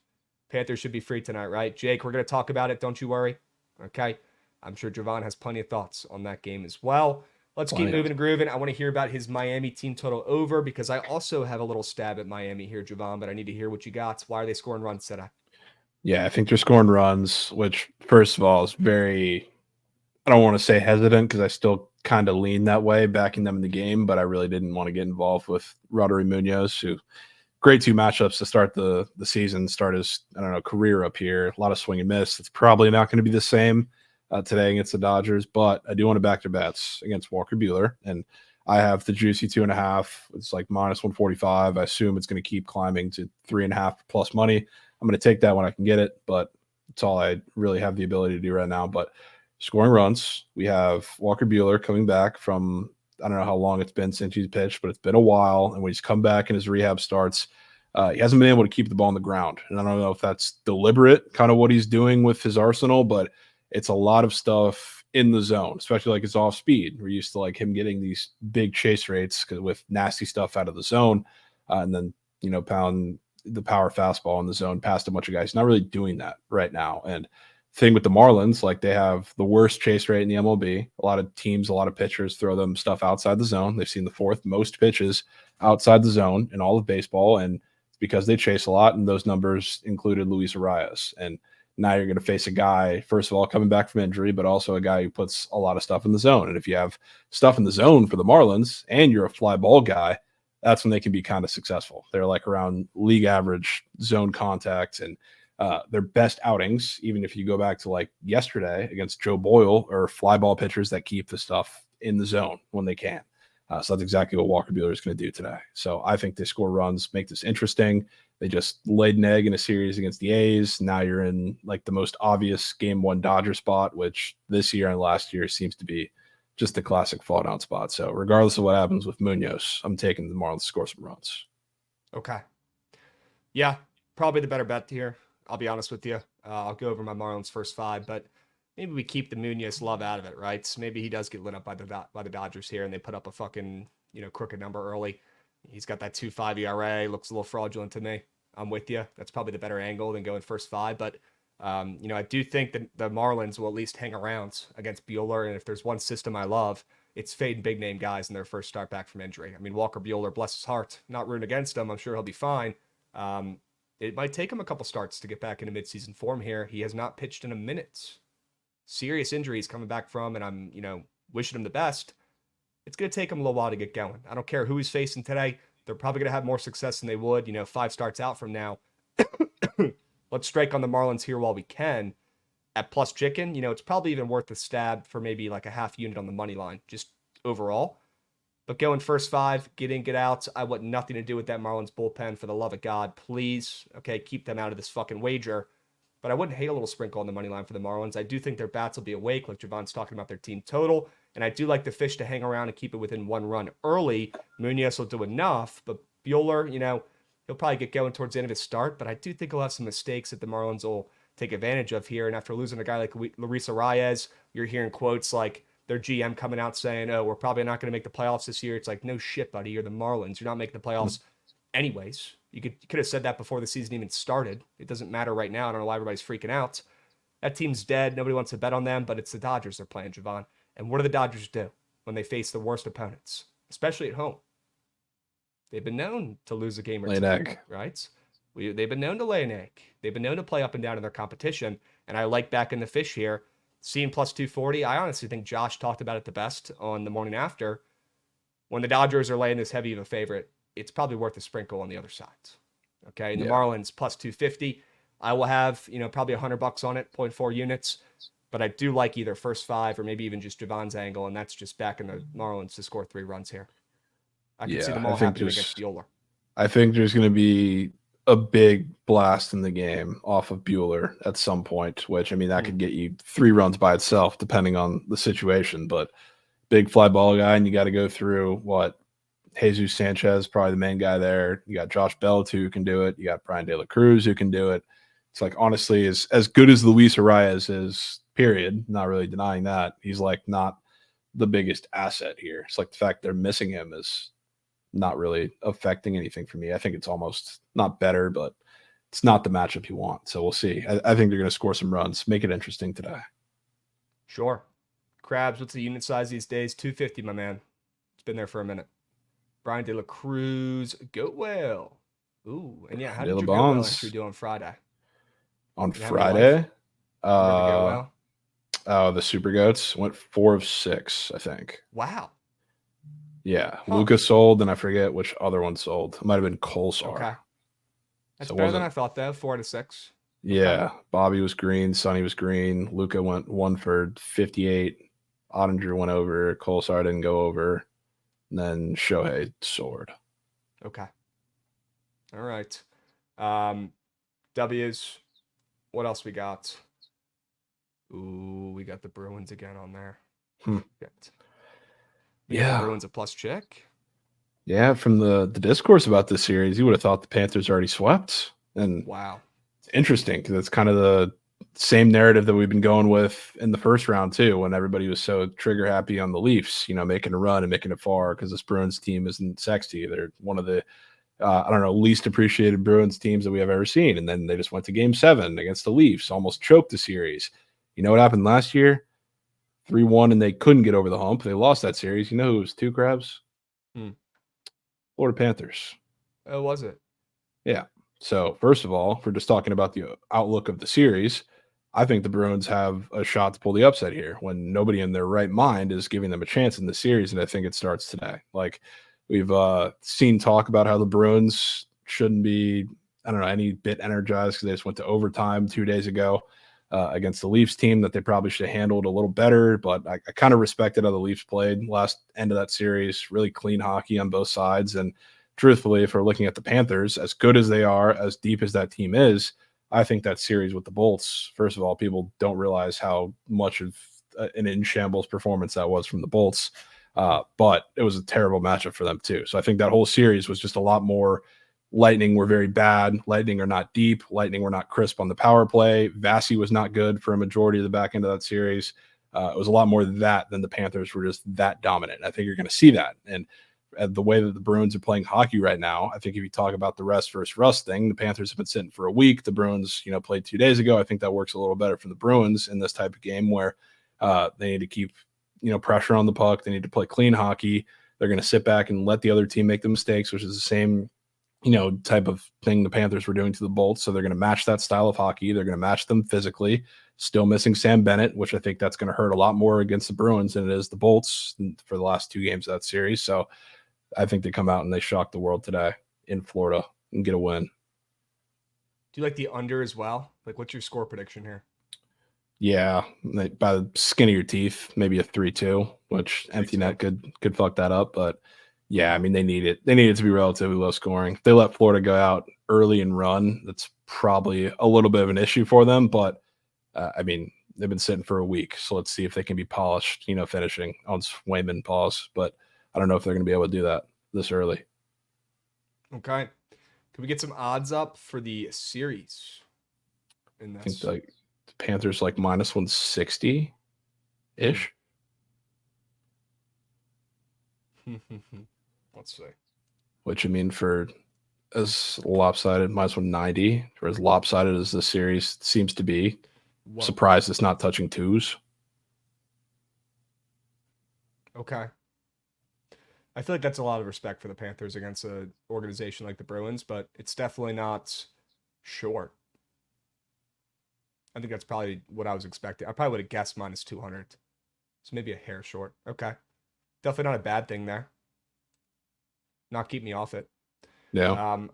Panthers should be free tonight, right? Jake, we're going to talk about it. Don't you worry. Okay. I'm sure Javon has plenty of thoughts on that game as well. Let's keep moving and grooving. I want to hear about his Miami team total over because I also have a little stab at Miami here, Javon, but I need to hear what you got. Why are they scoring runs today? Yeah, I think they're scoring runs, which first of all is very, I don't want to say hesitant because I still kind of lean that way backing them in the game, but I really didn't want to get involved with Roderick Munoz, who great 2 matchups to start the season, start his, career up here. A lot of swing and miss. It's probably not going to be the same today against the Dodgers, but I do want to back their bats against Walker Buehler. And I have the juicy 2.5. It's like minus 145. I assume it's going to keep climbing to 3.5 plus money. I'm going to take that when I can get it, but it's all I really have the ability to do right now. But scoring runs, we have Walker Buehler coming back from, I don't know how long it's been since he's pitched, but it's been a while. And when he's come back and his rehab starts, he hasn't been able to keep the ball on the ground. And I don't know if that's deliberate, kind of what he's doing with his arsenal, but it's a lot of stuff in the zone, especially like it's off speed. We're used to like him getting these big chase rates with nasty stuff out of the zone. And then, pound the power fastball in the zone past a bunch of guys. He's not really doing that right now. And thing with the Marlins, like they have the worst chase rate in the MLB. A lot of teams, a lot of pitchers throw them stuff outside the zone. They've seen the 4th most pitches outside the zone in all of baseball. And it's because they chase a lot. And those numbers included Luis Arias. And now you're going to face a guy, first of all, coming back from injury, but also a guy who puts a lot of stuff in the zone. And if you have stuff in the zone for the Marlins and you're a fly ball guy, that's when they can be kind of successful. They're like around league average zone contact, and their best outings, even if you go back to like yesterday against Joe Boyle, or fly ball pitchers that keep the stuff in the zone when they can. So that's exactly what Walker Buehler is going to do today. So I think they score runs, make this interesting. They just laid an egg in a series against the A's. Now you're in like the most obvious game 1 Dodger spot, which this year and last year seems to be just the classic fall down spot. So regardless of what happens with Munoz, I'm taking the Marlins to score some runs. Okay. Yeah, probably the better bet here. I'll be honest with you. I'll go over my Marlins first 5, but maybe we keep the Munoz love out of it, right? So maybe he does get lit up by the Dodgers here, and they put up a fucking crooked number early. He's got that 2.5 ERA. Looks a little fraudulent to me. I'm with you. That's probably the better angle than going first 5, but I do think that the Marlins will at least hang around against Buehler, and if there's one system I love, it's fading big name guys in their first start back from injury. I mean, Walker Buehler, bless his heart, not rooting against him. I'm sure he'll be fine. It might take him a couple starts to get back into midseason form here. He has not pitched in a minute. Serious injuries coming back from, and I'm, wishing him the best. It's going to take him a little while to get going. I don't care who he's facing today. They're probably going to have more success than they would, 5 starts out from now. Let's strike on the Marlins here while we can. At plus chicken, it's probably even worth the stab for maybe like a half unit on the money line, just overall. But going first 5, get in, get out. I want nothing to do with that Marlins bullpen, for the love of God. Please, okay, keep them out of this fucking wager. But I wouldn't hate a little sprinkle on the money line for the Marlins. I do think their bats will be awake, like Javon's talking about their team total. And I do like the Fish to hang around and keep it within 1 run early. Munoz will do enough, but Bueller, he'll probably get going towards the end of his start. But I do think he'll have some mistakes that the Marlins will take advantage of here. And after losing a guy like Luis Arias, you're hearing quotes like their GM coming out saying, "Oh, we're probably not going to make the playoffs this year." It's like, no shit, buddy. You're the Marlins. You're not making the playoffs anyways. You could have said that before the season even started. It doesn't matter right now. I don't know why everybody's freaking out. That team's dead. Nobody wants to bet on them, but it's the Dodgers they're playing, Javon. And what do the Dodgers do when they face the worst opponents, especially at home? They've been known to lose a game or two, right? They've been known to lay an egg. They've been known to play up and down in their competition. And I like backing the Fish here. Seeing plus 240, I honestly think Josh talked about it the best on the morning after. When the Dodgers are laying this heavy of a favorite, it's probably worth a sprinkle on the other side. Okay, and the Marlins plus 250. I will have, probably $100 on it, 0.4 units. But I do like either first 5 or maybe even just Javon's angle, and that's just backing the Marlins to score 3 runs here. I can see them all happening against Bueller. I think there's going to be a big blast in the game off of Bueller at some point, which, that could get you 3 runs by itself, depending on the situation. But big fly ball guy, and you got to go through Jesus Sanchez, probably the main guy there. You got Josh Bell, too, who can do it. You got Brian De La Cruz, who can do it. It's like, honestly, as good as Luis Arias is, period, not really denying that, he's not the biggest asset here. It's like the fact they're missing him is not really affecting anything for me. I think it's almost not better, but it's not the matchup you want. So we'll see. I think they're going to score some runs. Make it interesting today. Sure. Krabs, what's the unit size these days? 250, my man. It's been there for a minute. Brian De La Cruz, Goat Whale. Ooh, and how did your Goat Whale entry do on Friday? On Friday? The Super Goats went 4 of 6, I think. Wow. Yeah, Lucas sold, and I forget which other one sold. It might have been Colsar. Okay. That's better than I thought, though. 4 out of 6. Yeah, okay. Bobby was green. Sonny was green. Luca went 1 for 58. Ottinger went over. Colsar didn't go over. And then Shohei soared. Okay. All right. W's. What else we got? Ooh, we got the Bruins again on there. Yeah. Bruins a plus check. Yeah, from the discourse about this series, you would have thought the Panthers already swept. And wow. It's interesting because it's kind of the same narrative that we've been going with in the first round too, when everybody was so trigger happy on the Leafs, making a run and making it far because this Bruins team isn't sexy. They're one of the least appreciated Bruins teams that we have ever seen. And then they just went to game 7 against the Leafs, almost choked the series. You know what happened last year? 3-1, and they couldn't get over the hump. They lost that series. You know who it was 2, Krabs? Florida Panthers. Oh, was it? Yeah. So, first of all, if we're just talking about the outlook of the series, I think the Bruins have a shot to pull the upset here when nobody in their right mind is giving them a chance in the series, and I think it starts today. We've seen talk about how the Bruins shouldn't be, any bit energized because they just went to overtime 2 days ago against the Leafs team that they probably should have handled a little better. But I kind of respected how the Leafs played last end of that series. Really clean hockey on both sides. And truthfully, if we're looking at the Panthers, as good as they are, as deep as that team is, I think that series with the Bolts, first of all, people don't realize how much of an in shambles performance that was from the Bolts. But it was a terrible matchup for them too. So I think that whole series was just a lot more Lightning were very bad. Lightning are not deep. Lightning were not crisp on the power play. Vasi was not good for a majority of the back end of that series. It was a lot more than that than the Panthers were just that dominant. I think you're going to see that. And the way that the Bruins are playing hockey right now, I think if you talk about the rest versus rust thing, the Panthers have been sitting for a week. The Bruins, played 2 days ago. I think that works a little better for the Bruins in this type of game where they need to keep, pressure on the puck. They need to play clean hockey. They're going to sit back and let the other team make the mistakes, which is the same type of thing the Panthers were doing to the Bolts. So they're going to match that style of hockey. They're going to match them physically. Still missing Sam Bennett, which I think that's going to hurt a lot more against the Bruins than it is the Bolts for the last 2 games of that series. So I think they come out and they shock the world today in Florida and get a win. Do you like the under as well? What's your score prediction here? Yeah, by the skin of your teeth, maybe a 3-2, which empty 3-2. net could fuck that up. But yeah, I mean they need it. They need it to be relatively low scoring. If they let Florida go out early and run, that's probably a little bit of an issue for them. But I mean they've been sitting for a week, so let's see if they can be polished. Finishing on Swayman pause, but I don't know if they're going to be able to do that this early. Okay. Can we get some odds up for the series in I think this? like the Panthers like minus 160 ish. Let's see. Which I mean, for as lopsided, minus 190, or as lopsided as the series seems to be, Whoa. surprised it's not touching twos. Okay. I feel like that's a lot of respect for the Panthers against an organization like the Bruins, but it's definitely not short. I think that's probably what I was expecting. I probably would have guessed minus 200. So maybe a hair short. Okay. Definitely not a bad thing there. Not keep me off it. Yeah.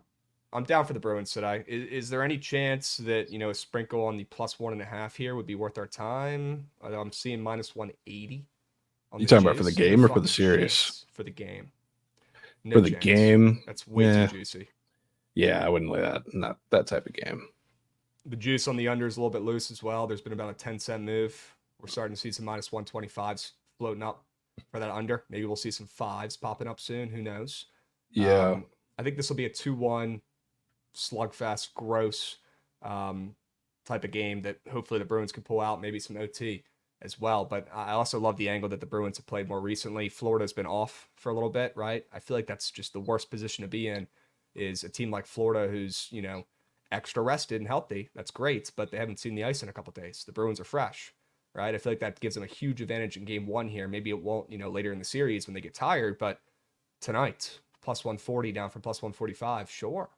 I'm down for the Bruins today. Is there any chance that, a sprinkle on the plus 1.5 here would be worth our time? I'm seeing minus 180. You talking about for the game or for the series? For the game. No for the chance. game, That's way too juicy. Yeah, I wouldn't lay that in that type of game. The juice on the under is a little bit loose as well. There's been about a 10-cent move. We're starting to see some minus 125s floating up for that under. Maybe we'll see some fives popping up soon. Who knows? Yeah. I think this will be a 2-1 slugfest, gross type of game that hopefully the Bruins can pull out. Maybe some OT as well. But I also love the angle that the Bruins have played more recently. Florida's been off for a little bit, right? I feel like that's just the worst position to be in, is a team like Florida who's, extra rested and healthy. That's great, but they haven't seen the ice in a couple of days. The Bruins are fresh, right? I feel like that gives them a huge advantage in game one here. Maybe it won't, later in the series when they get tired, but tonight, plus 140 down from plus 145, sure.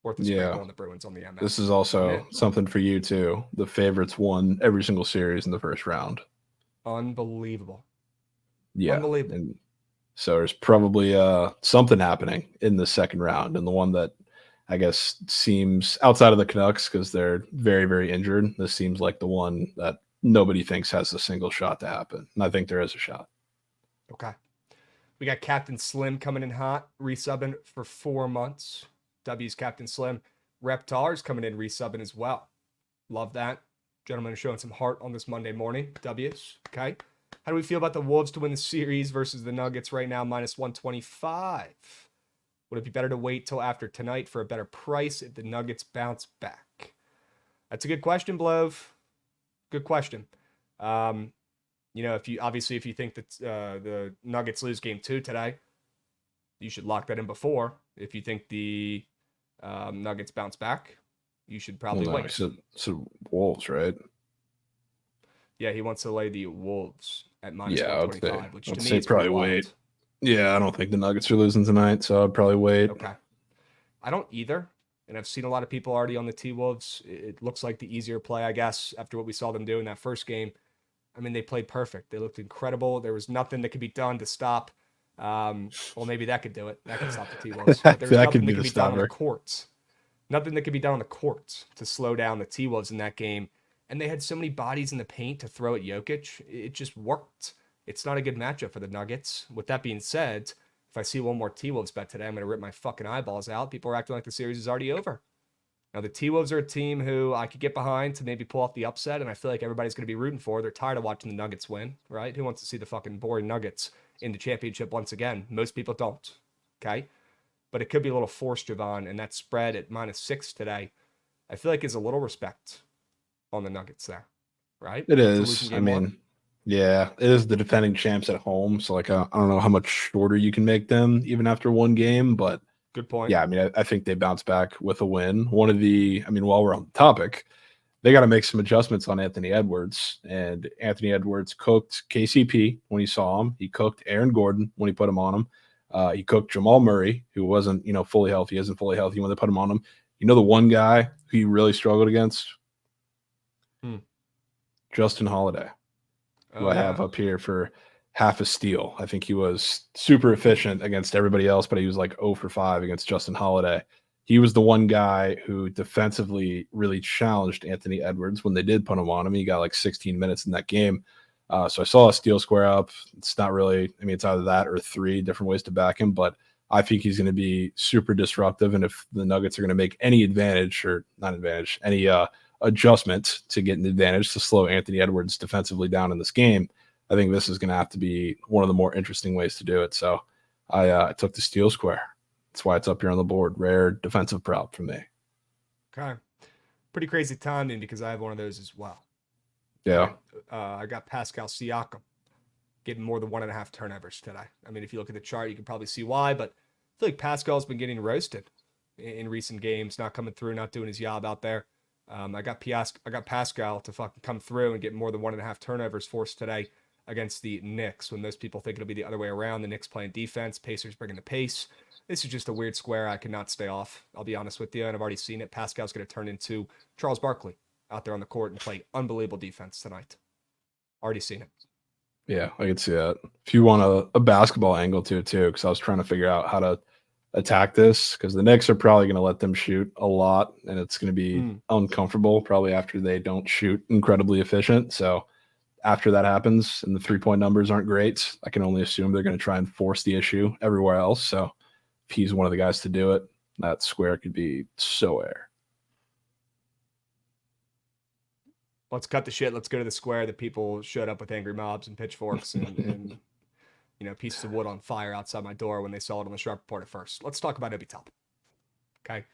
Worth a sprinkle on the Bruins on the MS. This is also something for you too. The favorites won every single series in the first round. Unbelievable. Yeah. Unbelievable. And so there's probably something happening in the second round. And the one that I guess seems outside of the Canucks because they're very, very injured. This seems like the one that nobody thinks has a single shot to happen. And I think there is a shot. Okay. We got Captain Slim coming in hot, resubbing for 4 months. W's Captain Slim. Reptar's coming in resubbing as well. Love that. Gentlemen are showing some heart on this Monday morning. W's. Okay. How do we feel about the Wolves to win the series versus the Nuggets right now, minus 125? Would it be better to wait till after tonight for a better price if the Nuggets bounce back? That's a good question, Blove. Good question. If you think that the Nuggets lose game 2 today, you should lock that in before. If you think the Nuggets bounce back, you should probably wait. So Wolves, right? Yeah, he wants to lay the Wolves at minus 125, which to me is probably wait. Yeah, I don't think the Nuggets are losing tonight, so I'd probably wait. Okay. I don't either. And I've seen a lot of people already on the T-Wolves. It looks like the easier play, I guess, after what we saw them do in that first game. I mean, they played perfect. They looked incredible. There was nothing that could be done to stop. Well, maybe that could do it. That could stop the T-Wolves. But there was nothing that could be done on the courts. Nothing that could be done on the courts to slow down the T-Wolves in that game. And they had so many bodies in the paint to throw at Jokic. It just worked. It's not a good matchup for the Nuggets. With that being said, if I see one more T-Wolves bet today, I'm going to rip my fucking eyeballs out. People are acting like the series is already over. Now, the T-Wolves are a team who I could get behind to maybe pull off the upset, and I feel like everybody's going to be rooting for. They're tired of watching the Nuggets win, right? Who wants to see the fucking boring Nuggets in the championship once again? Most people don't, okay? But it could be a little forced, Javon, and that spread at -6 today, I feel like is a little respect on the Nuggets there, right? It is. I mean, yeah, it is the defending champs at home. So, like, I don't know how much shorter you can make them even after one game, but good point. Yeah, I mean, I think they bounce back with a win. While we're on the topic, they got to make some adjustments on Anthony Edwards. And Anthony Edwards cooked KCP when he saw him. He cooked Aaron Gordon when he put him on him. He cooked Jamal Murray, who wasn't, fully healthy. He isn't fully healthy when they put him on him. The one guy who he really struggled against? Justin Holiday, who I have up here for half a steal. I think he was super efficient against everybody else, but he was like 0 for 5 against Justin Holiday. he was the one guy who defensively really challenged Anthony Edwards when they did put him on him. He got like 16 minutes in that game. So I saw a steal square up. It's not really, I mean, it's either that or 3 different ways to back him, but I think he's going to be super disruptive. And if the Nuggets are going to make any advantage or not advantage, any adjustment to get an advantage to slow Anthony Edwards defensively down in this game, I think this is going to have to be one of the more interesting ways to do it. So I took the steal square. That's why it's up here on the board. Rare defensive prop for me. Okay. Pretty crazy timing because I have one of those as well. Yeah. I got Pascal Siakam getting more than 1.5 turnovers today. I mean, if you look at the chart, you can probably see why, but I feel like Pascal's been getting roasted in recent games, not coming through, not doing his job out there. I got Pascal to fucking come through and get more than 1.5 turnovers forced today against the Knicks when most people think it'll be the other way around. The Knicks playing defense, Pacers bringing the pace. This is just a weird square I cannot stay off. I'll be honest with you, and I've already seen it. Pascal's going to turn into Charles Barkley out there on the court and play unbelievable defense tonight. Already seen it. Yeah, I could see that. If you want a basketball angle to it too, because I was trying to figure out how to attack this, because the Knicks are probably going to let them shoot a lot, and it's going to be uncomfortable probably after they don't shoot incredibly efficient. So after that happens and the 3-point numbers aren't great, I can only assume they're going to try and force the issue everywhere else. So if he's one of the guys to do it, that square could be so air. Let's cut the shit. Let's go to the square that people showed up with angry mobs and pitchforks and pieces of wood on fire outside my door when they saw it on the Sharp Report at first. Let's talk about Obi Toppin. Okay.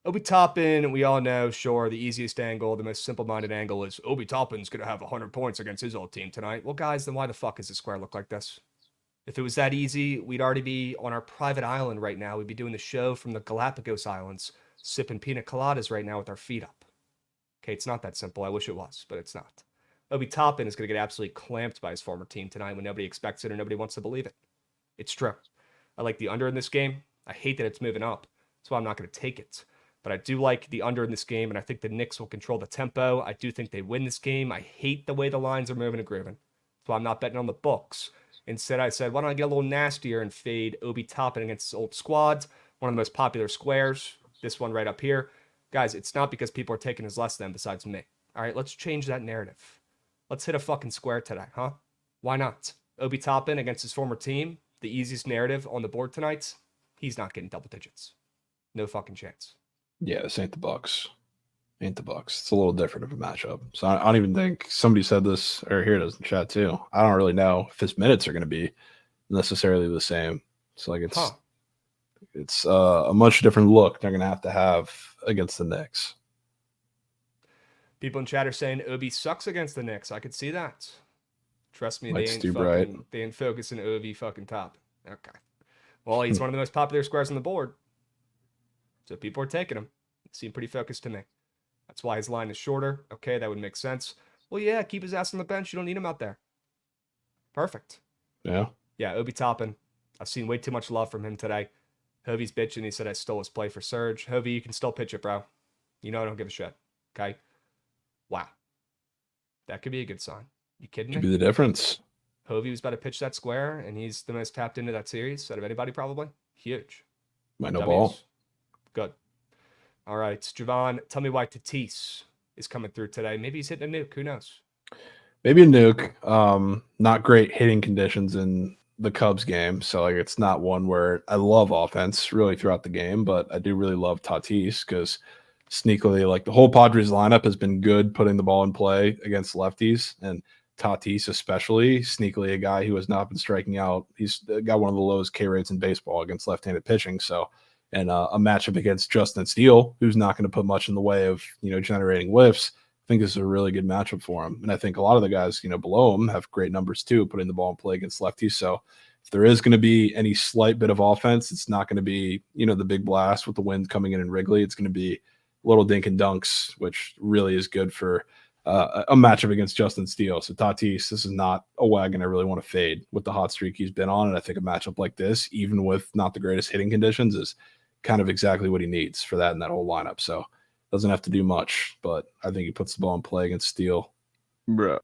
Obi Toppin, we all know, sure, the easiest angle, the most simple-minded angle is Obi Toppin's going to have 100 points against his old team tonight. Well, guys, then why the fuck does the square look like this? If it was that easy, we'd already be on our private island right now. We'd be doing the show from the Galapagos Islands, sipping pina coladas right now with our feet up. Okay, it's not that simple. I wish it was, but it's not. Obi Toppin is going to get absolutely clamped by his former team tonight when nobody expects it or nobody wants to believe it. It's true. I like the under in this game. I hate that it's moving up. That's why I'm not going to take it. But I do like the under in this game, and I think the Knicks will control the tempo. I do think they win this game. I hate the way the lines are moving and grooving. That's why I'm not betting on the books. Instead, I said, why don't I get a little nastier and fade Obi Toppin against his old squads? One of the most popular squares. This one right up here. Guys, it's not because people are taking his less than besides me. All right, let's change that narrative. Let's hit a fucking square today, huh? Why not? Obi Toppin against his former team, the easiest narrative on the board tonight, he's not getting double digits. No fucking chance. Yeah, this ain't the Bucks. Ain't the Bucks. It's a little different of a matchup. So I don't even think somebody said this, or here it is in chat too. I don't really know if his minutes are going to be necessarily the same. It's like it's a much different look they're going to have against the Knicks. People in chat are saying Obi sucks against the Knicks. I could see that. Trust me, They ain't focusing Obi fucking Toppin. Okay. Well, he's one of the most popular squares on the board. So people are taking him. They seem pretty focused to me. That's why his line is shorter. Okay, that would make sense. Well, yeah, keep his ass on the bench. You don't need him out there. Perfect. Yeah. Yeah, Obi Toppin. I've seen way too much love from him today. Hovey's bitching. He said I stole his play for Serge. Hovey, you can still pitch it, bro. You know I don't give a shit. Okay? Wow. That could be a good sign. You kidding me? Could be the difference. Hovey was about to pitch that square, and he's the most tapped into that series out of anybody, probably. Huge. Might know ball. Good. All right, Javon, tell me why Tatis is coming through today. Maybe he's hitting a nuke. Who knows? Maybe a nuke. Not great hitting conditions in the Cubs game. So like it's not one where I love offense really throughout the game, but I do really love Tatis because sneakily, like the whole Padres lineup has been good putting the ball in play against lefties, and Tatis especially, sneakily a guy who has not been striking out. He's got one of the lowest K rates in baseball against left-handed pitching. So, and a matchup against Justin Steele, who's not going to put much in the way of, generating whiffs. I think this is a really good matchup for him. And I think a lot of the guys, below him have great numbers too, putting the ball in play against lefties. So if there is going to be any slight bit of offense, it's not going to be, the big blast with the wind coming in Wrigley. It's going to be little dink and dunks, which really is good for a matchup against Justin Steele. So Tatis, this is not a wagon I really want to fade with the hot streak he's been on. And I think a matchup like this, even with not the greatest hitting conditions, is kind of exactly what he needs for that in that whole lineup. So doesn't have to do much, but I think he puts the ball in play against Steele. Bro.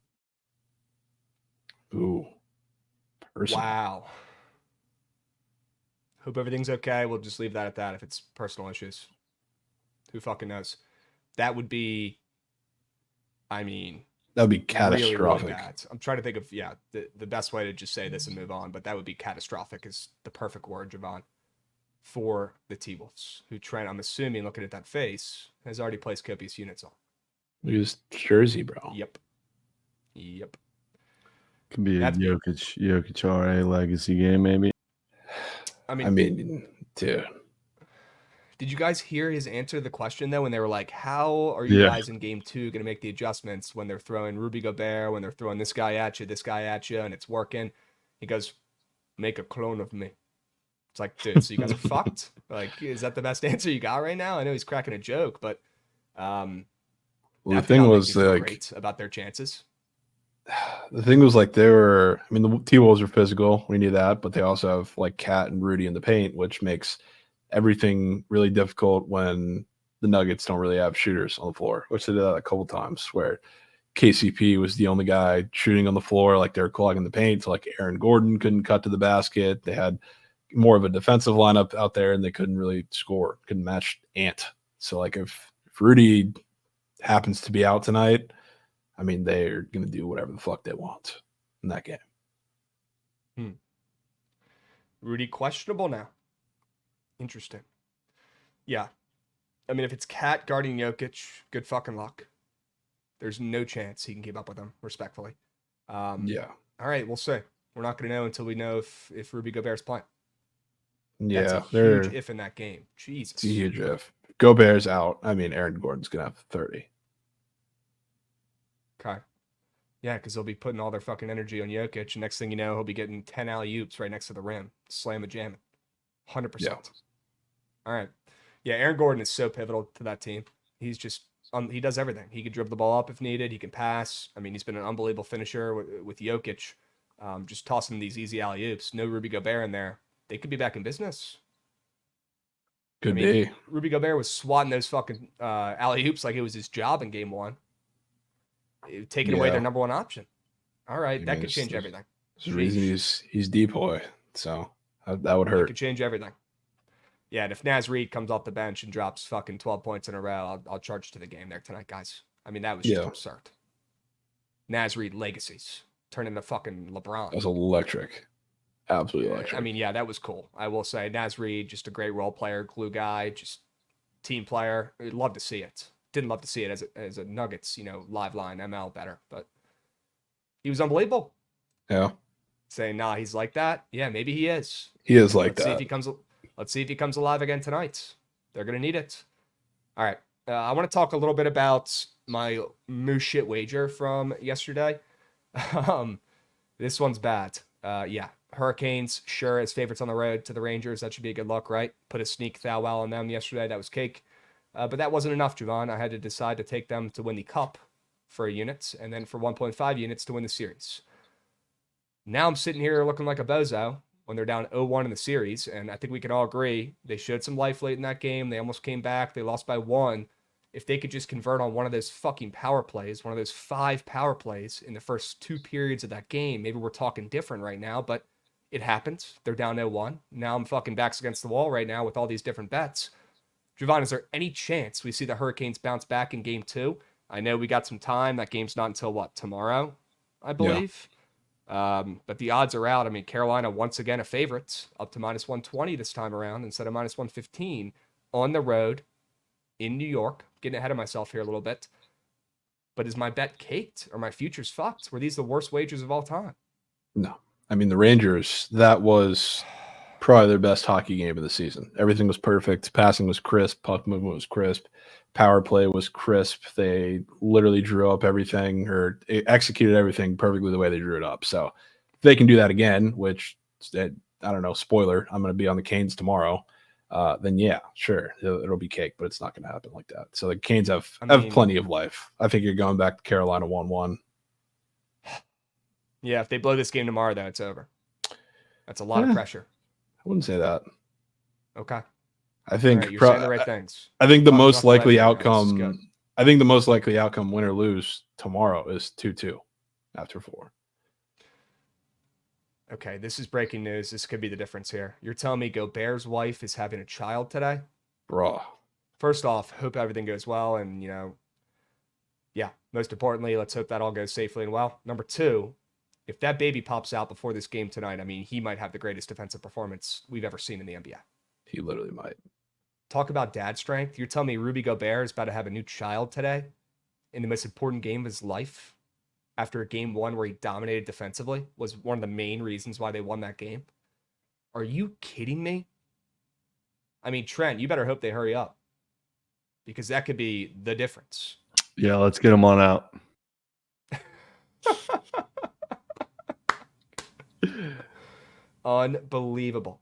Ooh. Personal. Wow. Hope everything's okay. We'll just leave that at that if it's personal issues. Who fucking knows? That would be, I mean, That would be really, really catastrophic. bad. I'm trying to think of, the best way to just say this and move on, but that would be catastrophic is the perfect word, Javon, for the T-Wolves, who Trent, I'm assuming, looking at that face, has already placed copious units on. Look at his jersey, bro. Yep. Could be a That's me. Jokic RA legacy game, maybe. I I mean, dude. did you guys hear his answer to the question, though, when they were like, how are you Yeah. guys in game 2 going to make the adjustments when they're throwing Rudy Gobert, when they're throwing this guy at you, and it's working? He goes, make a clone of me. It's like, dude, so you guys are fucked? Like, is that the best answer you got right now? I know he's cracking a joke, but Well, that the did thing not make was me feel like great about their chances. the thing was like they were. I mean, the T-Wolves are physical. We knew that, but they also have like Cat and Rudy in the paint, which makes everything really difficult when the Nuggets don't really have shooters on the floor, which they did that a couple times where KCP was the only guy shooting on the floor, like they were clogging the paint. So like Aaron Gordon couldn't cut to the basket. They had more of a defensive lineup out there, and they couldn't really score, couldn't match Ant. So like if Rudy happens to be out tonight, I mean, they're going to do whatever the fuck they want in that game. Rudy questionable now. Interesting. Yeah. I mean, if it's Cat guarding Jokic, good fucking luck. There's no chance he can keep up with him, respectfully. Yeah. All right, we'll see. We're not going to know until we know if Rudy Gobert's playing. Yeah. That's a huge if in that game. Jesus. It's a huge if. Gobert's out. I mean, Aaron Gordon's going to have 30. Okay. Yeah, because they'll be putting all their fucking energy on Jokic. And next thing you know, he'll be getting 10 alley-oops right next to the rim. Slam a jam. 100%. Yeah. All right. Yeah, Aaron Gordon is so pivotal to that team. He's just, he does everything. He can dribble the ball up if needed. He can pass. I mean, he's been an unbelievable finisher with Jokic. Just tossing these easy alley-oops. No Rudy Gobert in there. They could be back in business. Could be. Rudy Gobert was swatting those fucking alley-oops like it was his job in game 1. Taking away their number one option. All right, that could change everything. There's a reason he's depoy, so that would That hurt. could change everything. Yeah, and if Naz Reid comes off the bench and drops fucking 12 points in a row, I'll charge to the game there tonight, guys. I mean, that was just absurd. Naz Reid legacies turn into fucking LeBron. That was electric. Absolutely electric. I mean, yeah, that was cool. I will say, Naz Reid, just a great role player, glue guy, just team player. I'd love to see it. Didn't love to see it as a Nuggets, live line ML better, but he was unbelievable. Yeah. Saying, nah, he's like that. Yeah, maybe he is. He is like Let's that. Let's see if he comes alive again tonight. They're gonna need it. All right. I want to talk a little bit about my moose shit wager from yesterday. This one's bad. Yeah. Hurricanes, sure, as favorites on the road to the Rangers. That should be a good luck, right? Put a sneak thou on them yesterday. That was cake. But that wasn't enough, Javon. I had to decide to take them to win the cup for a unit, and then for 1.5 units to win the series. Now I'm sitting here looking like a bozo when they're down 0-1 in the series, and I think we can all agree they showed some life late in that game. They almost came back. They lost by 1. If they could just convert on one of those fucking power plays, one of those 5 power plays in the first 2 periods of that game, maybe we're talking different right now, but it happened. They're down 0-1. Now I'm fucking backs against the wall right now with all these different bets. Javon, is there any chance we see the Hurricanes bounce back in game 2? I know we got some time. That game's not until what, tomorrow, I believe. Yeah. But the odds are out. I mean, Carolina once again a favorite, up to -120 this time around instead of -115 on the road in New York. Getting ahead of myself here a little bit. But is my bet caked or my future's fucked? Were these the worst wagers of all time? No. I mean, the Rangers, that was probably their best hockey game of the season. Everything was perfect. Passing was crisp. Puck movement was crisp. Power play was crisp. They literally drew up everything or executed everything perfectly the way they drew it up. So if they can do that again, which, I don't know, spoiler, I'm going to be on the Canes tomorrow, then yeah, sure, it'll be cake, but it's not going to happen like that. So the Canes have plenty of life. I think you're going back to Carolina 1-1. Yeah, if they blow this game tomorrow, then it's over. That's a lot of pressure. I wouldn't say that. Okay. I think you're saying the right things. I think the most likely outcome. I think the most likely outcome, win or lose, tomorrow is 2-2 after 4. Okay, this is breaking news. This could be the difference here. You're telling me Gobert's wife is having a child today? Bro. first off, hope everything goes well. And, yeah, most importantly, let's hope that all goes safely and well. Number two, if that baby pops out before this game tonight, I mean, he might have the greatest defensive performance we've ever seen in the NBA. He literally might. Talk about dad strength. You're telling me Rudy Gobert is about to have a new child today in the most important game of his life after a game one where he dominated defensively, was one of the main reasons why they won that game. Are you kidding me? I mean, Trent, you better hope they hurry up because that could be the difference. Yeah, let's get him on out. Unbelievable.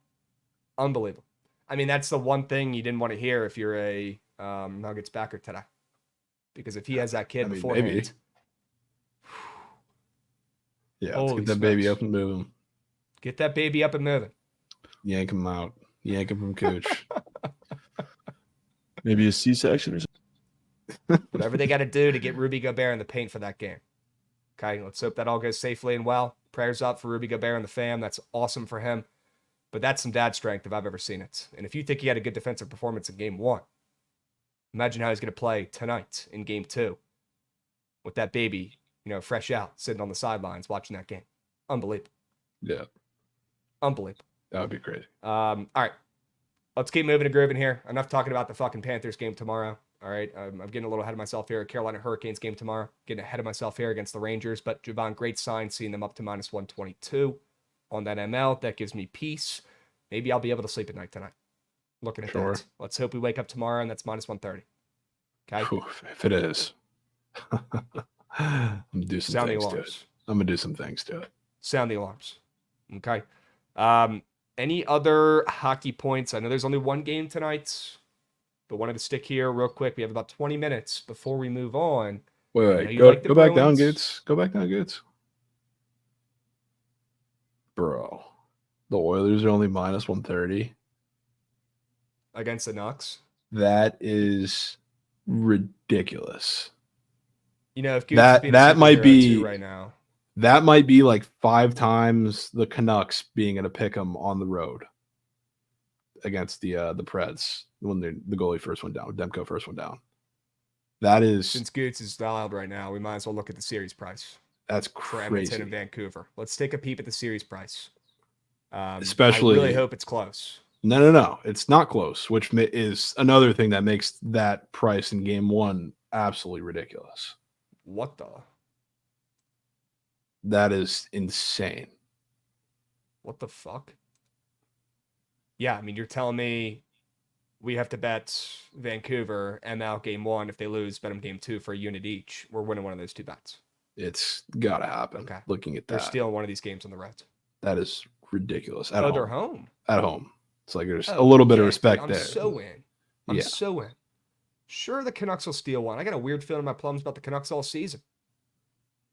Unbelievable. I mean, that's the one thing you didn't want to hear if you're a Nuggets backer today. Because if he has that kid beforehand. Maybe. Yeah, let's Holy get that baby smokes. up and move him. Get that baby up and moving. Yank him out. Yank him from coach. Maybe a C-section or something. Whatever they got to do to get Rudy Gobert in the paint for that game. Okay, let's hope that all goes safely and well. Prayers up for Rudy Gobert and the fam. That's awesome for him. But that's some dad strength if I've ever seen it. And if you think he had a good defensive performance in game one, imagine how he's going to play tonight in game two with that baby, fresh out, sitting on the sidelines watching that game. Unbelievable. Yeah. Unbelievable. That would be crazy. All right. Let's keep moving and grooving here. Enough talking about the fucking Panthers game tomorrow. All right. I'm getting a little ahead of myself here. Carolina Hurricanes game tomorrow. Getting ahead of myself here against the Rangers. But Javon, great sign seeing them up to minus 122 on that ML. That gives me peace. Maybe I'll be able to sleep at night tonight. Looking at that. Let's hope we wake up tomorrow and that's minus 130. Okay. Oof, if it is. I'm gonna do some Sound the things to alarms. it. I'm gonna do some things to it. Sound the alarms. Okay. Any other hockey points? I know there's only one game tonight, but wanted to stick here real quick. We have about 20 minutes before we move on. Wait. you Go, like the go back down, Bruins? Goots. Go back down, Goots. Bro, the Oilers are only minus 130. Against the Nucks. That is ridiculous. If Goots That- is being that a might superhero be- too right now. That might be like 5 times the Canucks being in a pick'em on the road against the Preds when the goalie first went down, Demko first went down. That is Since Goots is dialed right now, we might as well look at the series price that's for Edmonton crazy. and Vancouver. Let's take a peep at the series price. Especially- I really hope it's close. No. It's not close, which is another thing that makes that price in game one absolutely ridiculous. What the? That is insane. What the fuck? Yeah, I mean, you're telling me we have to bet Vancouver ML game one. If they lose, bet them game two for a unit each. We're winning one of those two bets. It's got to happen. Okay. Looking at They're that, stealing one of these games on the road. that is ridiculous. At They're home. home. At home. It's like there's a Oh, little bit of yeah, respect I'm there. so in. I'm Yeah. so in. Sure, the Canucks will steal one. I got a weird feeling in my plums about the Canucks all season.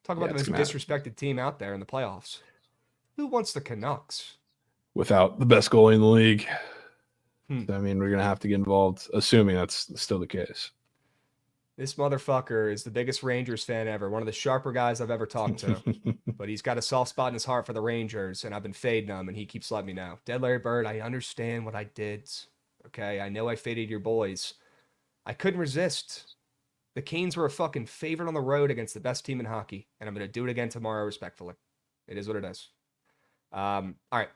Talk about Yeah, the it's most gonna disrespected team out there in the playoffs. Who wants the Canucks? Without the best goalie in the league. Hmm. I mean, we're going to have to get involved, assuming that's still the case. This motherfucker is the biggest Rangers fan ever. One of the sharper guys I've ever talked to. But he's got a soft spot in his heart for the Rangers, and I've been fading him, and he keeps letting me know. Dead Larry Bird, I understand what I did. Okay, I know I faded your boys. I couldn't resist. The Canes were a fucking favorite on the road against the best team in hockey, and I'm going to do it again tomorrow respectfully. It is what it is. All right.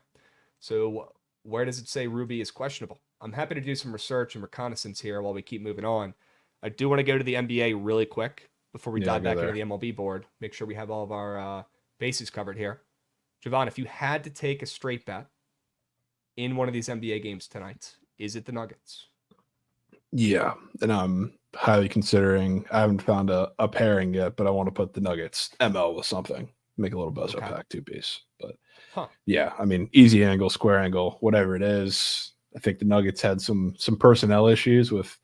So where does it say Ruby is questionable? I'm happy to do some research and reconnaissance here while we keep moving on. I do want to go to the NBA really quick before we dive back into the MLB board. Make sure we have all of our bases covered here. Javon, if you had to take a straight bet in one of these NBA games tonight, is it the Nuggets? Yeah, and I'm highly considering. I haven't found a pairing yet, but I want to put the Nuggets ML with something. Make a little buzzer pack 2-piece. But yeah, I mean, easy angle, square angle, whatever it is. I think the Nuggets had some personnel issues with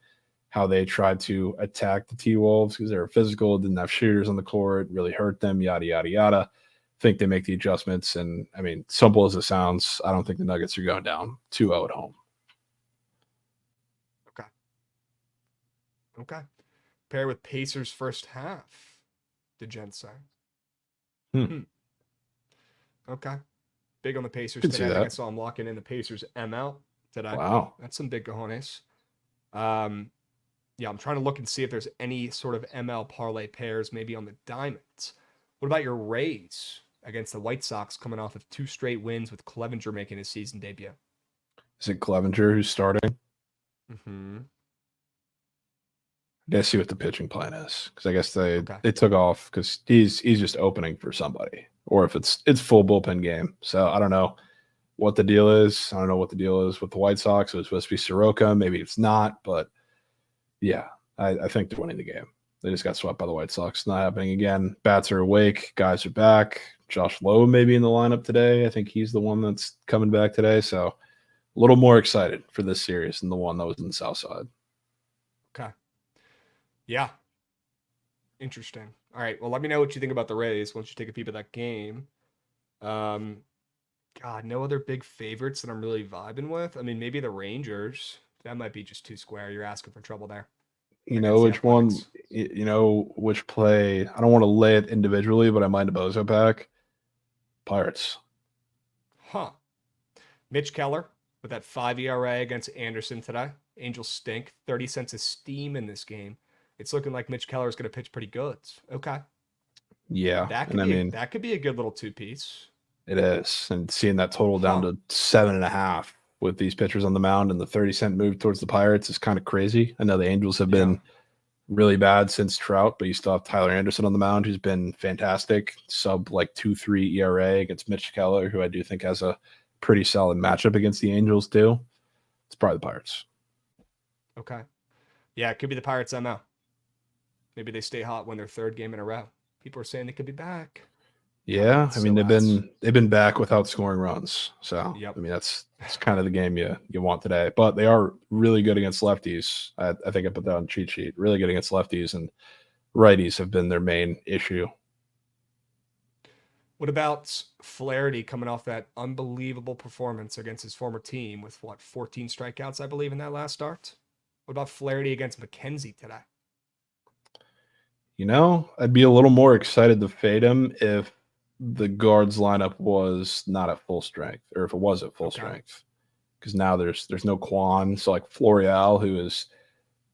how they tried to attack the T-Wolves because they were physical, didn't have shooters on the court, really hurt them, yada, yada, yada. I think they make the adjustments. And, I mean, simple as it sounds, I don't think the Nuggets are going down 2-0 at home. Okay. Pair with Pacers first half, did Jen say. Okay. Big on the Pacers Can see today. I think I that. saw him locking in the Pacers ML today. Wow. That's some big cojones. Yeah, I'm trying to look and see if there's any sort of ML parlay pairs maybe on the Diamonds. What about your Rays against the White Sox coming off of 2 straight wins with Clevenger making his season debut? Is it Clevenger who's starting? Mm-hmm. I guess see what the pitching plan is, because I guess Okay. they took off because he's just opening for somebody, or if it's full bullpen game. So I don't know what the deal is. I don't know what the deal is with the White Sox. It was supposed to be Soroka. Maybe it's not, but yeah, I think they're winning the game. They just got swept by the White Sox. Not happening again. Bats are awake. Guys are back. Josh Lowe maybe in the lineup today. I think he's the one that's coming back today. So a little more excited for this series than the one that was in the South Side. Okay. Yeah. Interesting. All right. Well, let me know what you think about the Rays once you take a peep at that game. God, no other big favorites that I'm really vibing with. I mean, maybe the Rangers. That might be just too square. You're asking for trouble there. You know Against the which one? Athletics. You know which play? I don't want to lay it individually, but I mind a Bozo pack. Pirates. Huh. Mitch Keller with that 5 ERA against Anderson today. Angels stink. 30 cents of steam in this game. It's looking like Mitch Keller is going to pitch pretty good. Okay. Yeah, That could and I be mean that could be a good little 2-piece. it is, and seeing that total down Huh. to 7.5 with these pitchers on the mound and the 30-cent move towards the Pirates is kind of crazy. I know the Angels have been really bad since Trout, but you still have Tyler Anderson on the mound, who's been fantastic. Sub like 2.3 ERA against Mitch Keller, who I do think has a pretty solid matchup against the Angels too. It's probably the Pirates. Okay. Yeah, it could be the Pirates MO. Maybe they stay hot when their 3rd game in a row. People are saying they could be back. Yeah, God, I mean so they've been back without scoring runs, so Yep. I mean that's kind of the game you want today. But they are really good against lefties. I think I put that on cheat sheet. Really good against lefties, and righties have been their main issue. What about Flaherty coming off that unbelievable performance against his former team with 14 strikeouts, I believe, in that last start? What about Flaherty against McKenzie today? You know, I'd be a little more excited to fade him if the guards lineup was not at full strength, or if it was at full Okay. strength. Because now there's no Quan. So like Florial, who is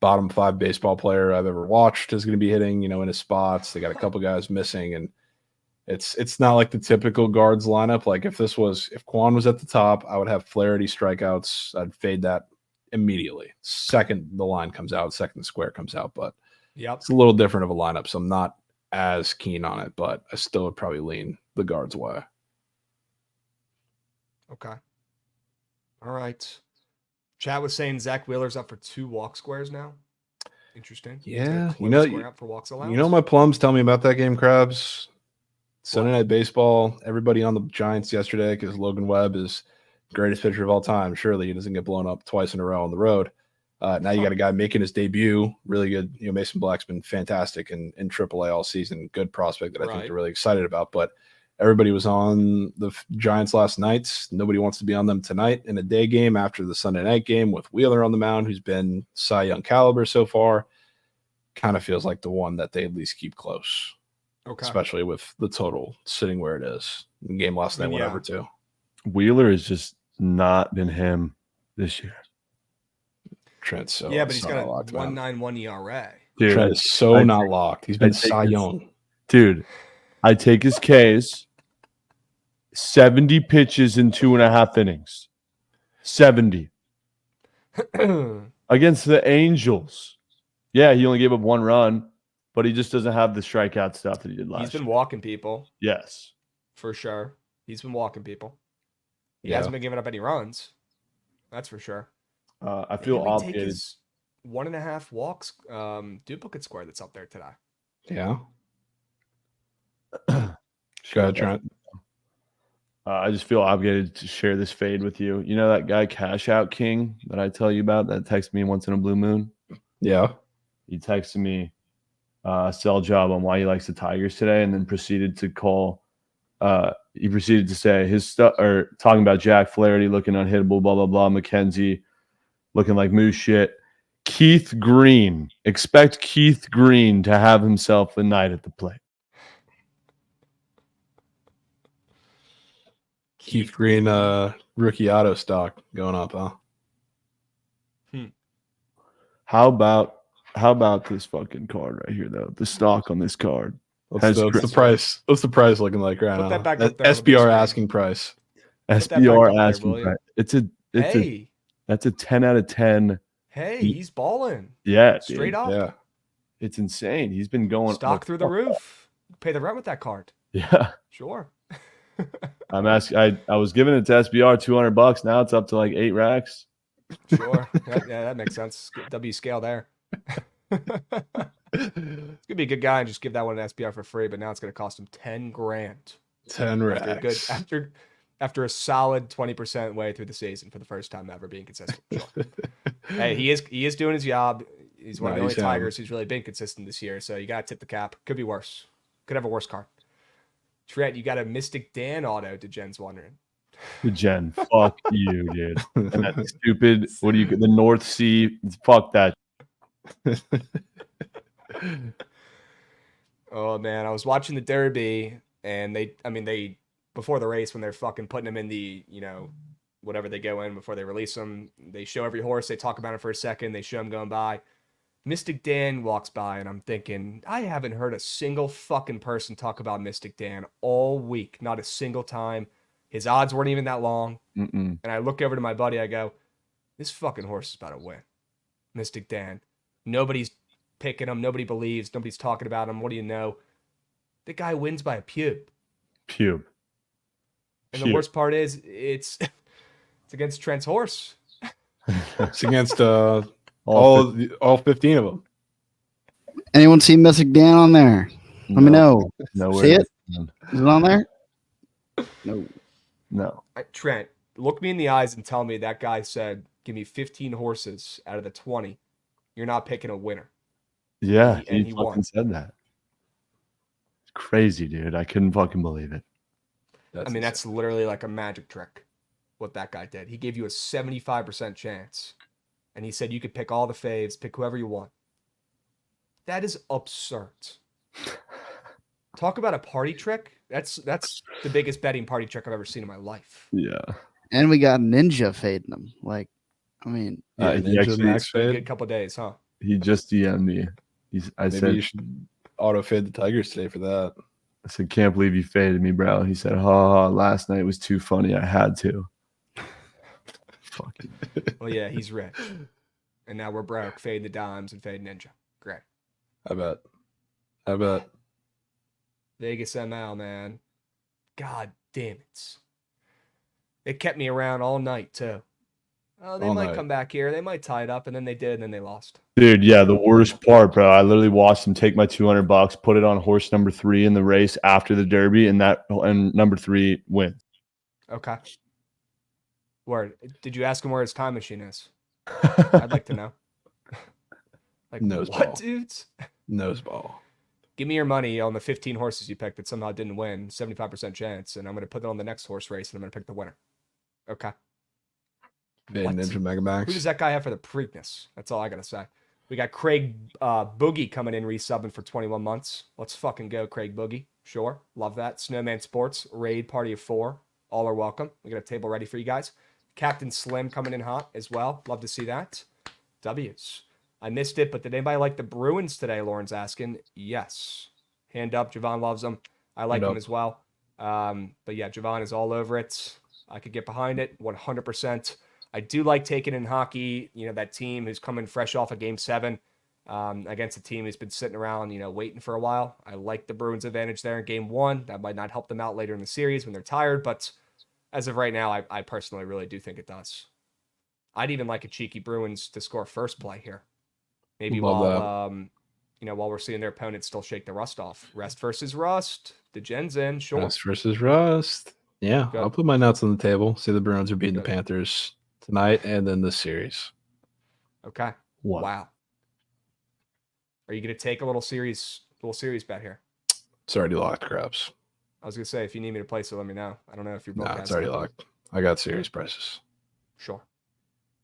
bottom 5 baseball player I've ever watched, is going to be hitting, in his spots. They got a couple guys missing, and it's not like the typical guards lineup. Like if Quan was at the top, I would have Flaherty strikeouts. I'd fade that immediately. Second the line comes out, second the square comes out, but Yep. it's a little different of a lineup, so I'm not as keen on it, but I still would probably lean the guards way. Okay. All right. Chat was saying Zach Wheeler's up for 2 walk squares now. Interesting. He's gonna Yeah, close square up for walks allowed. my plums tell me about that game, Krabs. Sunday Night Baseball, everybody on the Giants yesterday, because Logan Webb is greatest pitcher of all time. Surely he doesn't get blown up twice in a row on the road. Now you got a guy making his debut, really good. Mason Black's been fantastic in AAA all season. Good prospect that I think they're really excited about. But everybody was on the Giants last night. Nobody wants to be on them tonight in a day game after the Sunday night game with Wheeler on the mound, who's been Cy Young caliber so far. Kind of feels like the one that they at least keep close. Okay. Especially with the total sitting where it is. The game last night went over too. Wheeler has just not been him this year. Trent's so Yeah, but he's got a not locked, man. 1.91 ERA. Dude, Trent is so not locked. He's been Cy Young. Dude, I take his Ks. 70 pitches in 2.5 innings. 70 against the Angels. Yeah, he only gave up 1 run, but he just doesn't have the strikeout stuff that he did last year. He's been walking people. Yes. For sure. He's been walking people. He Yeah. hasn't been giving up any runs. That's for sure. I feel Maybe take obligated. his 1.5 walks duplicate square that's up there today. Yeah. Go ahead, Trent. I just feel obligated to share this fade with you. You know that guy Cash Out King that I tell you about that texts me once in a blue moon? Yeah. He texted me sell job on why he likes the Tigers today, and then proceeded to call. He proceeded to say his stuff, or talking about Jack Flaherty looking unhittable, blah blah blah. McKenzie looking like moose shit. Keith Green, expect Keith Green to have himself a night at the plate. Keith Green, rookie auto stock going up, huh? How about How about this fucking card right here, though? The stock on this card. What's the price? What's the price looking like right Put now? that back up there on the big SBR screen. asking price. Put that back SBR up there, asking will you? price. That's a 10 out of 10. Hey, he's balling. Yeah, Straight dude. up. Yeah. It's insane. He's been going Stock through the roof. Pay the rent with that card. Yeah. Sure. I'm asking. I was giving it to SBR $200. Now it's up to like 8 racks. Sure. Yeah, that makes sense. W scale there. It's gonna be a good guy and just give that one an SBR for free, but now it's gonna cost him 10 grand. 10 racks. After a solid 20% way through the season for the first time ever being consistent. Sure. Hey, he is doing his job. He's one of the only Tigers who's really been consistent this year, so you gotta tip the cap. Could be worse. Could have a worse card. Trent, you got a Mystic Dan auto to Jen's wondering. Jen, fuck you, dude. And that stupid, the North Sea, fuck that. Oh man, I was watching the Derby and they before the race when they're fucking putting them in the, whatever they go in before they release them, they show every horse, they talk about it for a second, they show them going by. Mystic Dan walks by and I'm thinking, I haven't heard a single fucking person talk about Mystic Dan all week. Not a single time. His odds weren't even that long. Mm-mm. And I look over to my buddy, I go, this fucking horse is about to win. Mystic Dan. Nobody's picking him. Nobody believes. Nobody's talking about him. What do you know? The guy wins by a pube. Pube. And the worst part is, it's against Trent's horse. It's against all 15 of them. Anyone see Mystic Dan on there? Let me know. Nowhere. See it? Is it on there? No. Trent, look me in the eyes and tell me that guy said, give me 15 horses out of the 20. You're not picking a winner. Yeah, And he he fucking won. said that. It's crazy, dude. I couldn't fucking believe it. That's literally like a magic trick, what that guy did. He gave you a 75% chance. And he said you could pick all the faves, pick whoever you want. That is absurd. Talk about a party trick. That's the biggest betting party trick I've ever seen in my life. Yeah. And we got Ninja fading them. He actually max Good fade. couple days, huh? He just DM'd me. I Maybe said, you should auto fade the Tigers today for that. I said, can't believe you faded me, bro. He said, ha, last night was too funny. I had to. Fucking. Well, yeah, he's rich. And now we're broke, fading the dimes and fading Ninja. Great. I bet. Vegas ML, man. God damn it. They kept me around all night, too. Oh, they might come back here. They might tie it up, and then they did, and then they lost. Dude, yeah, the worst part, bro. I literally watched him take my $200, put it on horse number 3 in the race after the Derby, and number 3 wins. Okay. Word. Did you ask him where his time machine is? I'd like to know. Like, Nose what, ball. dudes? Noseball. Give me your money on the 15 horses you picked that somehow didn't win, 75% chance, and I'm going to put it on the next horse race, and I'm going to pick the winner. Okay. Big What? Ninja Mega Max. Who does that guy have for the Preakness? That's all I got to say. We got Craig Boogie coming in, resubbing for 21 months. Let's fucking go, Craig Boogie. Sure. Love that. Snowman Sports, raid party of 4. All are welcome. We got a table ready for you guys. Captain Slim coming in hot as well. Love to see that. W's. I missed it, but did anybody like the Bruins today? Lauren's asking. Yes. Hand up. Javon loves them. I like them as well. But yeah, Javon is all over it. I could get behind it 100%. I do like taking in hockey, that team who's coming fresh off of game 7 against a team who's been sitting around, waiting for a while. I like the Bruins advantage there in game 1. That might not help them out later in the series when they're tired, but as of right now, I personally really do think it does. I'd even like a cheeky Bruins to score first play here. Maybe while we're seeing their opponents still shake the rust off. Rest versus rust. The Gen's in, sure. Rust versus rust. Yeah, Good. I'll put my nuts on the table. See the Bruins are beating the Panthers tonight and then this series. Okay. What? Wow. Are you going to take a little series bet here? It's already locked, Craps. I was going to say, if you need me to place it, let me know. I don't know if you're both. No, it's already locked. I got series prices. Sure.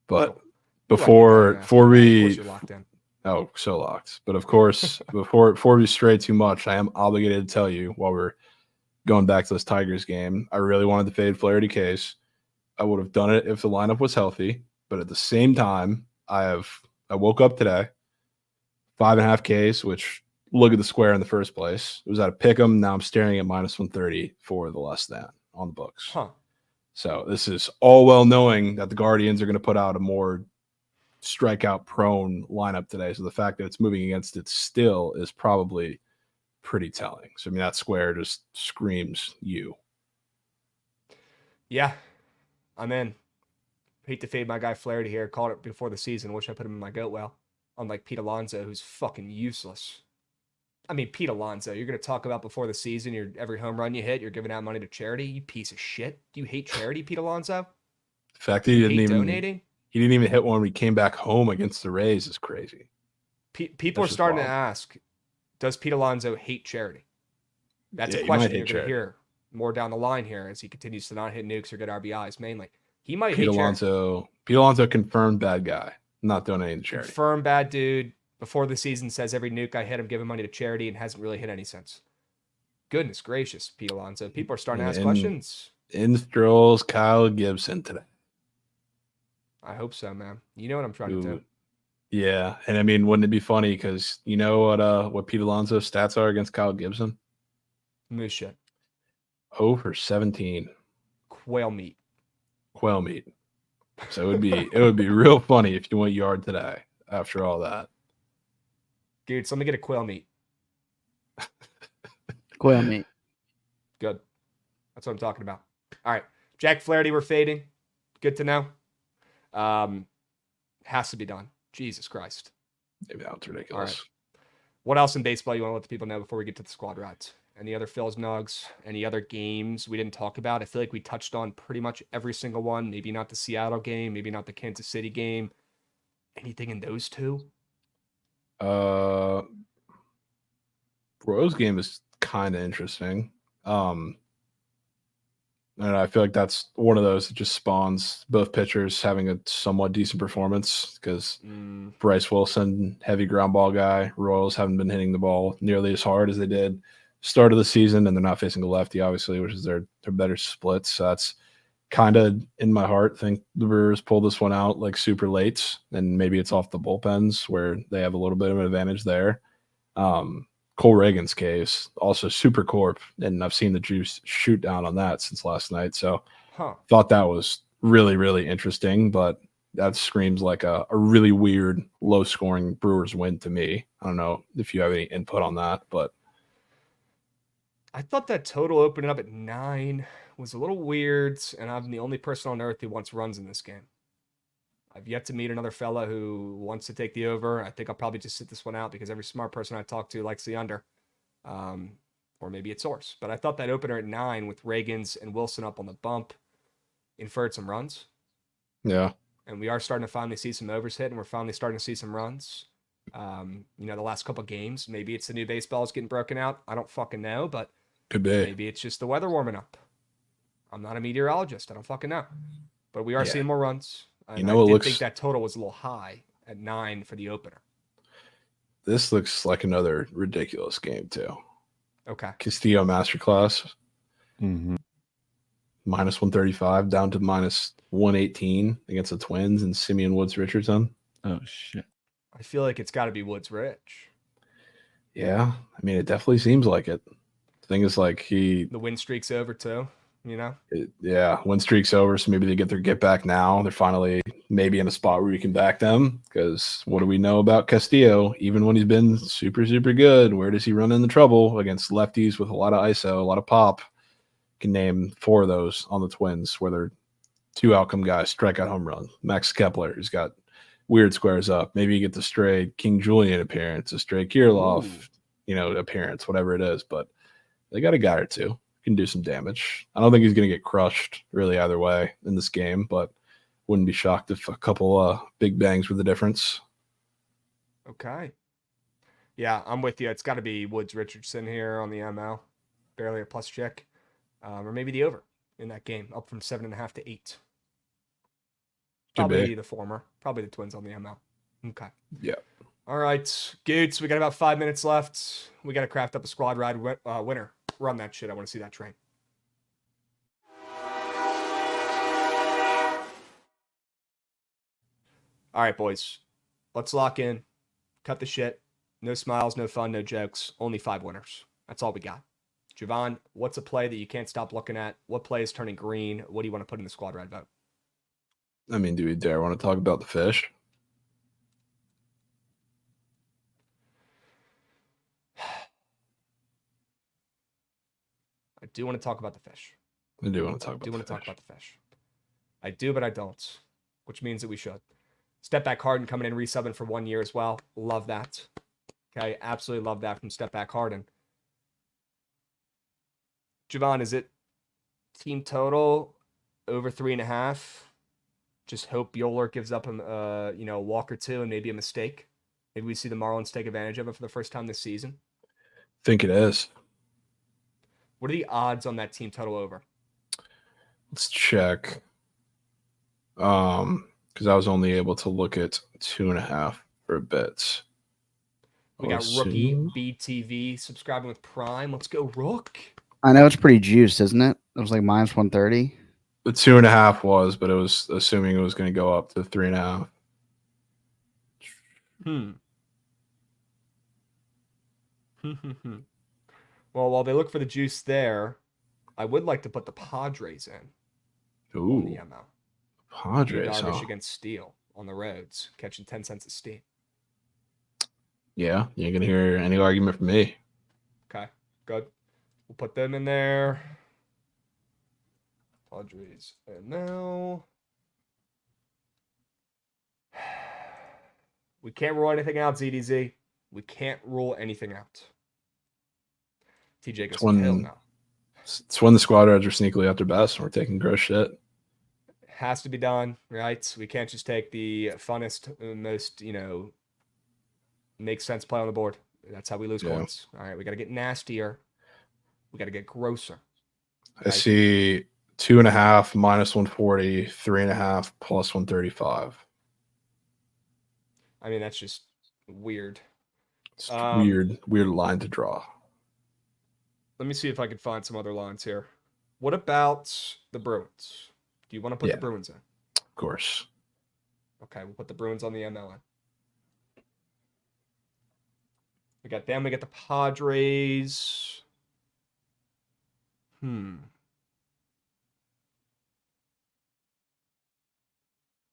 But Cool. before Of course we you're locked in. Oh, so locked. But of course, before we stray too much, I am obligated to tell you while we're going back to this Tigers game, I really wanted to fade Flaherty Case. I would have done it if the lineup was healthy, but at the same time, I woke up today, 5.5 Ks, which look at the square in the first place. It was at a pick 'em. Now I'm staring at -130 for the less than on the books. Huh. So this is all well knowing that the Guardians are going to put out a more strikeout prone lineup today. So the fact that it's moving against it still is probably pretty telling. So, I mean, that square just screams you. Yeah, I'm in. Hate to fade my guy Flaherty here. Called it before the season. Wish I put him in my goat well. Unlike Pete Alonso, who's fucking useless. I mean, Pete Alonso, you're going to talk about before the season, every home run you hit, you're giving out money to charity. You piece of shit. Do you hate charity, Pete Alonso? The fact that he didn't even donating? He didn't even hit one when he came back home against the Rays is crazy. People are starting to ask, does Pete Alonso hate charity? That's a question you're going to hear more down the line here as he continues to not hit nukes or get RBIs mainly. He might hate charity. Pete Alonso confirmed bad guy, not donating to charity. Confirmed bad dude. Before the season says every nuke I hit, I'm giving money to charity and hasn't really hit any since. Goodness gracious, Pete Alonso. People are starting to ask questions. In strolls Kyle Gibson today. I hope so, man. You know what I'm trying to do. Yeah, and I mean, wouldn't it be funny because you know what Pete Alonso's stats are against Kyle Gibson? Moose shit. 0 for 17. Quail meat. So it would be real funny if you went yard today after all that. Dude, so let me get a quail meat. Quail meat. Good. That's what I'm talking about. All right. Jack Flaherty, we're fading. Good to know. Has to be done. Jesus Christ. Maybe that was ridiculous. All right. What else in baseball you want to let the people know before we get to the squad rides? Any other Phils Nugs? Any other games we didn't talk about? I feel like we touched on pretty much every single one. Maybe not the Seattle game. Maybe not the Kansas City game. Anything in those two? Rose game is kind of interesting. And I feel like that's one of those that just spawns both pitchers having a somewhat decent performance because Bryce Wilson, heavy ground ball guy. Royals haven't been hitting the ball nearly as hard as they did start of the season, and they're not facing a lefty, obviously, which is their better splits. So that's kind of in my heart. I think the Brewers pulled this one out like super late, and maybe it's off the bullpens where they have a little bit of an advantage there. Cole Reagan's case, also super corp, and I've seen the juice shoot down on that since last night. So thought that was really, really interesting, but that screams like a really weird, low-scoring Brewers win to me. I don't know if you have any input on that, but I thought that total opening up at 9 was a little weird, and I'm the only person on earth who wants runs in this game. I've yet to meet another fella who wants to take the over. I think I'll probably just sit this one out because every smart person I talk to likes the under. Or maybe it's source. But I thought that opener at 9 with Reagans and Wilson up on the bump inferred some runs. Yeah. And we are starting to finally see some overs hit, and we're finally starting to see some runs. The last couple games, maybe it's the new baseballs getting broken out. I don't fucking know, but could be. Maybe it's just the weather warming up. I'm not a meteorologist. I don't fucking know. But we are seeing more runs. And I did think that total was a little high at 9 for the opener. This looks like another ridiculous game, too. Okay. Castillo Masterclass. -135 down to -118 against the Twins and Simeon Woods Richardson. Oh, shit. I feel like it's got to be Woods Rich. Yeah. I mean, it definitely seems like it. The thing is, like, the win streak's over, too. Win streak's over, so maybe they get their get back now. They're finally maybe in a spot where we can back them because what do we know about Castillo? Even when he's been super, super good, where does he run into trouble against lefties with a lot of ISO, a lot of pop? Can name 4 of those on the Twins where they're 2 outcome guys, strikeout home run. Max Kepler, who's got weird squares up. Maybe you get the stray King Julian appearance, a stray Kirilov, appearance, whatever it is. But they got a guy or two. Can do some damage. I don't think he's going to get crushed really either way in this game, but wouldn't be shocked if a couple big bangs were the difference. Okay. Yeah, I'm with you. It's got to be Woods Richardson here on the ML. Barely a plus check. Or maybe the over in that game, up from 7.5 to 8. Probably the former. Probably the Twins on the ML. Okay. Yeah. All right, Goots, we got about 5 minutes left. We got to craft up a squad ride winner. Run that shit. I want to see that train. All right, boys. Let's lock in. Cut the shit. No smiles, no fun, no jokes. Only 5 winners. That's all we got. Javon, what's a play that you can't stop looking at? What play is turning green? What do you want to put in the squad ride vote? I mean, do we dare want to talk about the fish? I do want to talk about the fish. I do want to talk I about do the want to talk fish. about the fish. I do, but I don't, which means that we should. Step Back Harden coming in, resubbing for 1 year as well. Love that. Okay, absolutely love that from Step Back Harden. Javon, is it team total over 3.5? Just hope Bueller gives up a walk or two and maybe a mistake. Maybe we see the Marlins take advantage of it for the first time this season. I think it is. What are the odds on that team total over? Let's check. Because I was only able to look at 2.5 for a bit. We got rookie BTV subscribing with Prime. Let's go, Rook. I know it's pretty juiced, isn't it? It was like minus 130. The 2.5 was, but it was assuming it was going to go up to 3.5. Well, while they look for the juice there, I would like to put the Padres in on the Ooh, ML. Padres, Darvish huh? against Steele on the roads, catching 10 cents a steam. Yeah, you ain't going to hear any argument from me. Okay, good. We'll put them in there. Padres ML. We can't rule anything out, ZDZ. We can't rule anything out. TJ goes, hell no. It's when the squad rides are sneakily at their best and we're taking gross shit. Has to be done, right? We can't just take the funnest, most, makes sense play on the board. That's how we lose coins. All right, we got to get nastier. We got to get grosser. I see 2.5 minus 140, 3.5 plus 135. I mean, that's just weird. It's weird line to draw. Let me see if I can find some other lines here. What about the Bruins? Do you want to put the Bruins in? Of course. Okay, we'll put the Bruins on the ML. We got them. We got the Padres.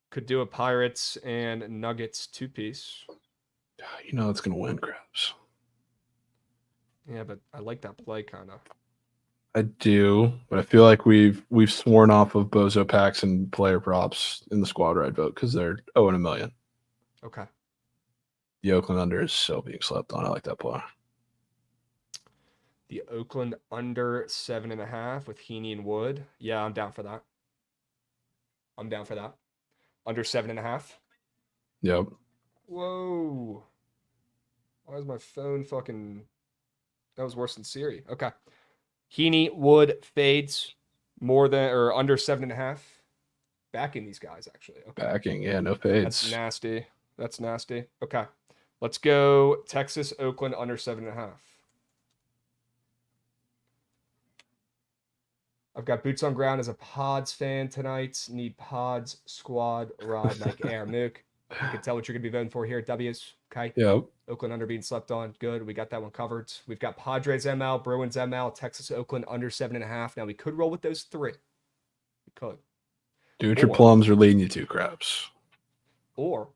Could do a Pirates and Nuggets 2-piece. You know it's going to win, Krabs. Yeah, but I like that play kind of. I do, but I feel like we've sworn off of Bozo packs and player props in the squad ride vote because they're 0-1,000,000. Okay. The Oakland under is so being slept on. I like that play. The Oakland under 7.5 with Heaney and Wood. Yeah, I'm down for that. Under 7.5. Yep. Whoa. Why is my phone fucking... That was worse than Siri. Okay. Heaney, Wood, fades more than or under 7.5. Backing these guys, actually. Okay. Backing, yeah, no fades. That's nasty. Okay. Let's go Texas, Oakland under 7.5. I've got boots on ground as a Pods fan tonight. Need Pods squad ride like Air Mook. You can tell what you're going to be voting for here at W's. Okay. Yep. Oakland under being slept on. Good. We got that one covered. We've got Padres ML, Bruins ML, Texas, Oakland under 7.5. Now we could roll with those 3. We could. Do what your plums are leading you to, Krabs. Or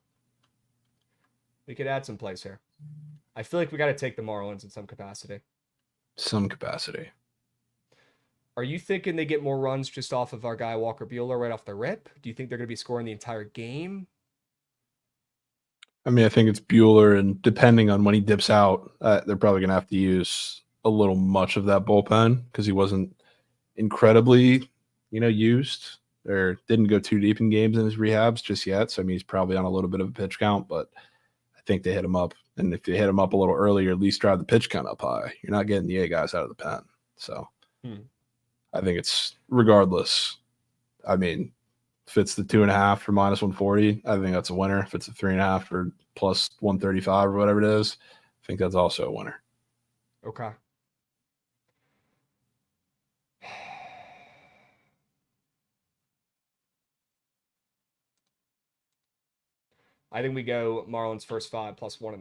we could add some plays here. I feel like we got to take the Marlins in some capacity. Some capacity. Are you thinking they get more runs just off of our guy Walker Bueller right off the rip? Do you think they're going to be scoring the entire game? I mean, I think it's Bueller, and depending on when he dips out, they're probably going to have to use a little much of that bullpen because he wasn't incredibly, used or didn't go too deep in games in his rehabs just yet. So, I mean, he's probably on a little bit of a pitch count, but I think they hit him up. And if they hit him up a little earlier, at least drive the pitch count up high. You're not getting the A guys out of the pen. So I think it's regardless. I mean, if it's the 2.5 for minus 140, I think that's a winner. If it's a 3.5 for plus 135 or whatever it is, I think that's also a winner. Okay. I think we go Marlins first 5 plus 1.5.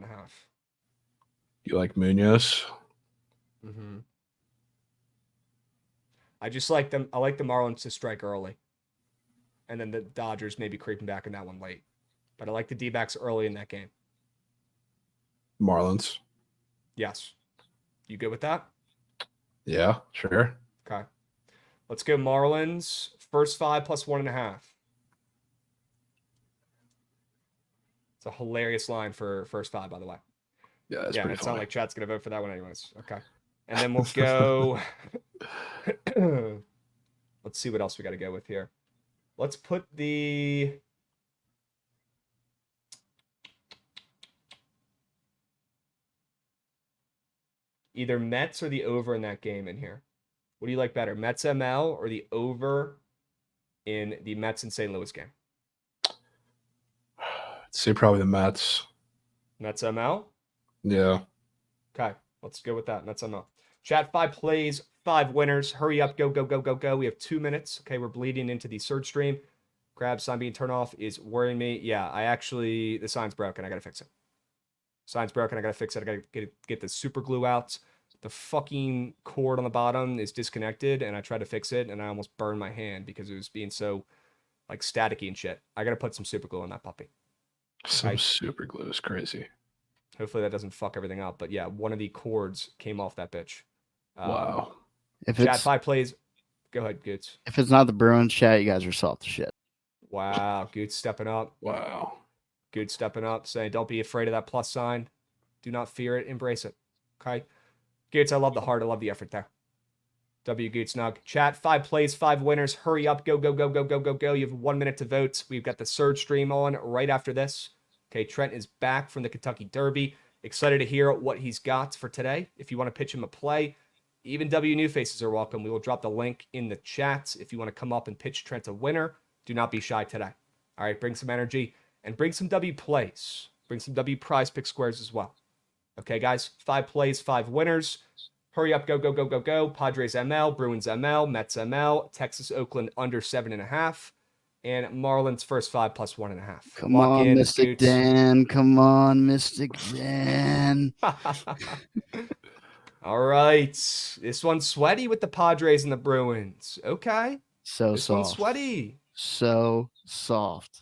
You like Munoz? Mm-hmm. I just like them. I like the Marlins to strike early. And then the Dodgers maybe creeping back in that one late. But I like the D-backs early in that game. Marlins. Yes. You good with that? Yeah, sure. Okay. Let's go Marlins. First 5 plus 1.5. It's a hilarious line for first 5, by the way. Yeah, that's Yeah, pretty it's funny. not like chat's going to vote for that one anyways. Okay. And then we'll go. Let's see what else we got to go with here. Let's put the. Either Mets or the over in that game in here. What do you like better, Mets ML or the over in the Mets and St. Louis game? I'd say probably the Mets. Mets ML? Yeah. Okay, let's go with that. Mets ML. Chat 5 plays, 5 winners. Hurry up, go, go, go, go, go. We have 2 minutes. Okay, we're bleeding into the surge stream. Grab sign being turned off is worrying me. Yeah, the sign's broken. I got to fix it. Sign's broken. I got to fix it. I got to get the super glue out. The fucking cord on the bottom is disconnected, and I tried to fix it, and I almost burned my hand because it was being so, like, staticky and shit. I got to put some super glue on that puppy. Some super glue is crazy. Hopefully that doesn't fuck everything up. But yeah, one of the cords came off that bitch. Wow. If Chat it's 5 plays. Go ahead, Goots. if it's not the Bruins chat, you guys are soft as shit. Wow, Goots stepping up. Wow. Goots stepping up, saying, don't be afraid of that plus sign. Do not fear it. Embrace it. Okay? Goots, I love the heart. I love the effort there. W Goots Nug. Chat 5 plays, 5 winners. Hurry up. Go, go, go, go, go, go, go. You have 1 minute to vote. We've got the surge stream on right after this. Okay, Trent is back from the Kentucky Derby. Excited to hear what he's got for today. If you want to pitch him a play, even W New Faces are welcome. We will drop the link in the chat if you want to come up and pitch Trent a winner. Do not be shy today. All right, bring some energy and bring some W plays. Bring some W prize pick squares as well. Okay, guys, 5 plays, 5 winners. Hurry up, go, go, go, go, go. Padres ML, Bruins ML, Mets ML, Texas Oakland under 7.5, and Marlins first 5 plus 1.5. Come Lock on, in, Mystic Goots. Dan. Come on, Mystic Dan. All right. This one's sweaty with the Padres and the Bruins. Okay. So This soft. one's sweaty. So soft.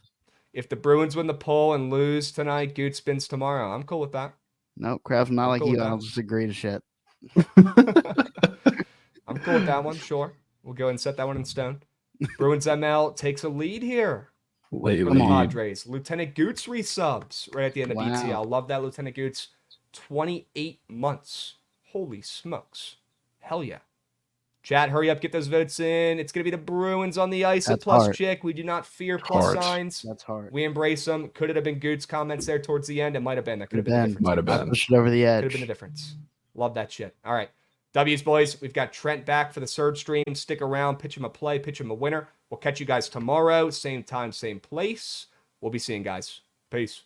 If the Bruins win the poll and lose tonight, Goots spins tomorrow. I'm cool with that. No, Kraft, not I'm like cool you. with I'll that. just agree to shit. I'm cool with that one, sure. We'll go ahead and set that one in stone. Bruins ML takes a lead here. Late From the lead. Padres. Lieutenant Goots resubs right at the end of Wow. BTL. Love that, Lieutenant Goots. 28 months. Holy smokes. Hell yeah. Chat, hurry up, get those votes in. It's going to be the Bruins on the ice at That's plus hard. chick. We do not fear plus Hard. signs. That's hard. We embrace them. Could it have been Goots' comments there towards the end? It might have been. That could have been the difference. Might have I been. pushed it over the Could have edge. been the difference. Love that shit. All right. W's, boys. We've got Trent back for the surge stream. Stick around. Pitch him a play. Pitch him a winner. We'll catch you guys tomorrow. Same time, same place. We'll be seeing guys. Peace.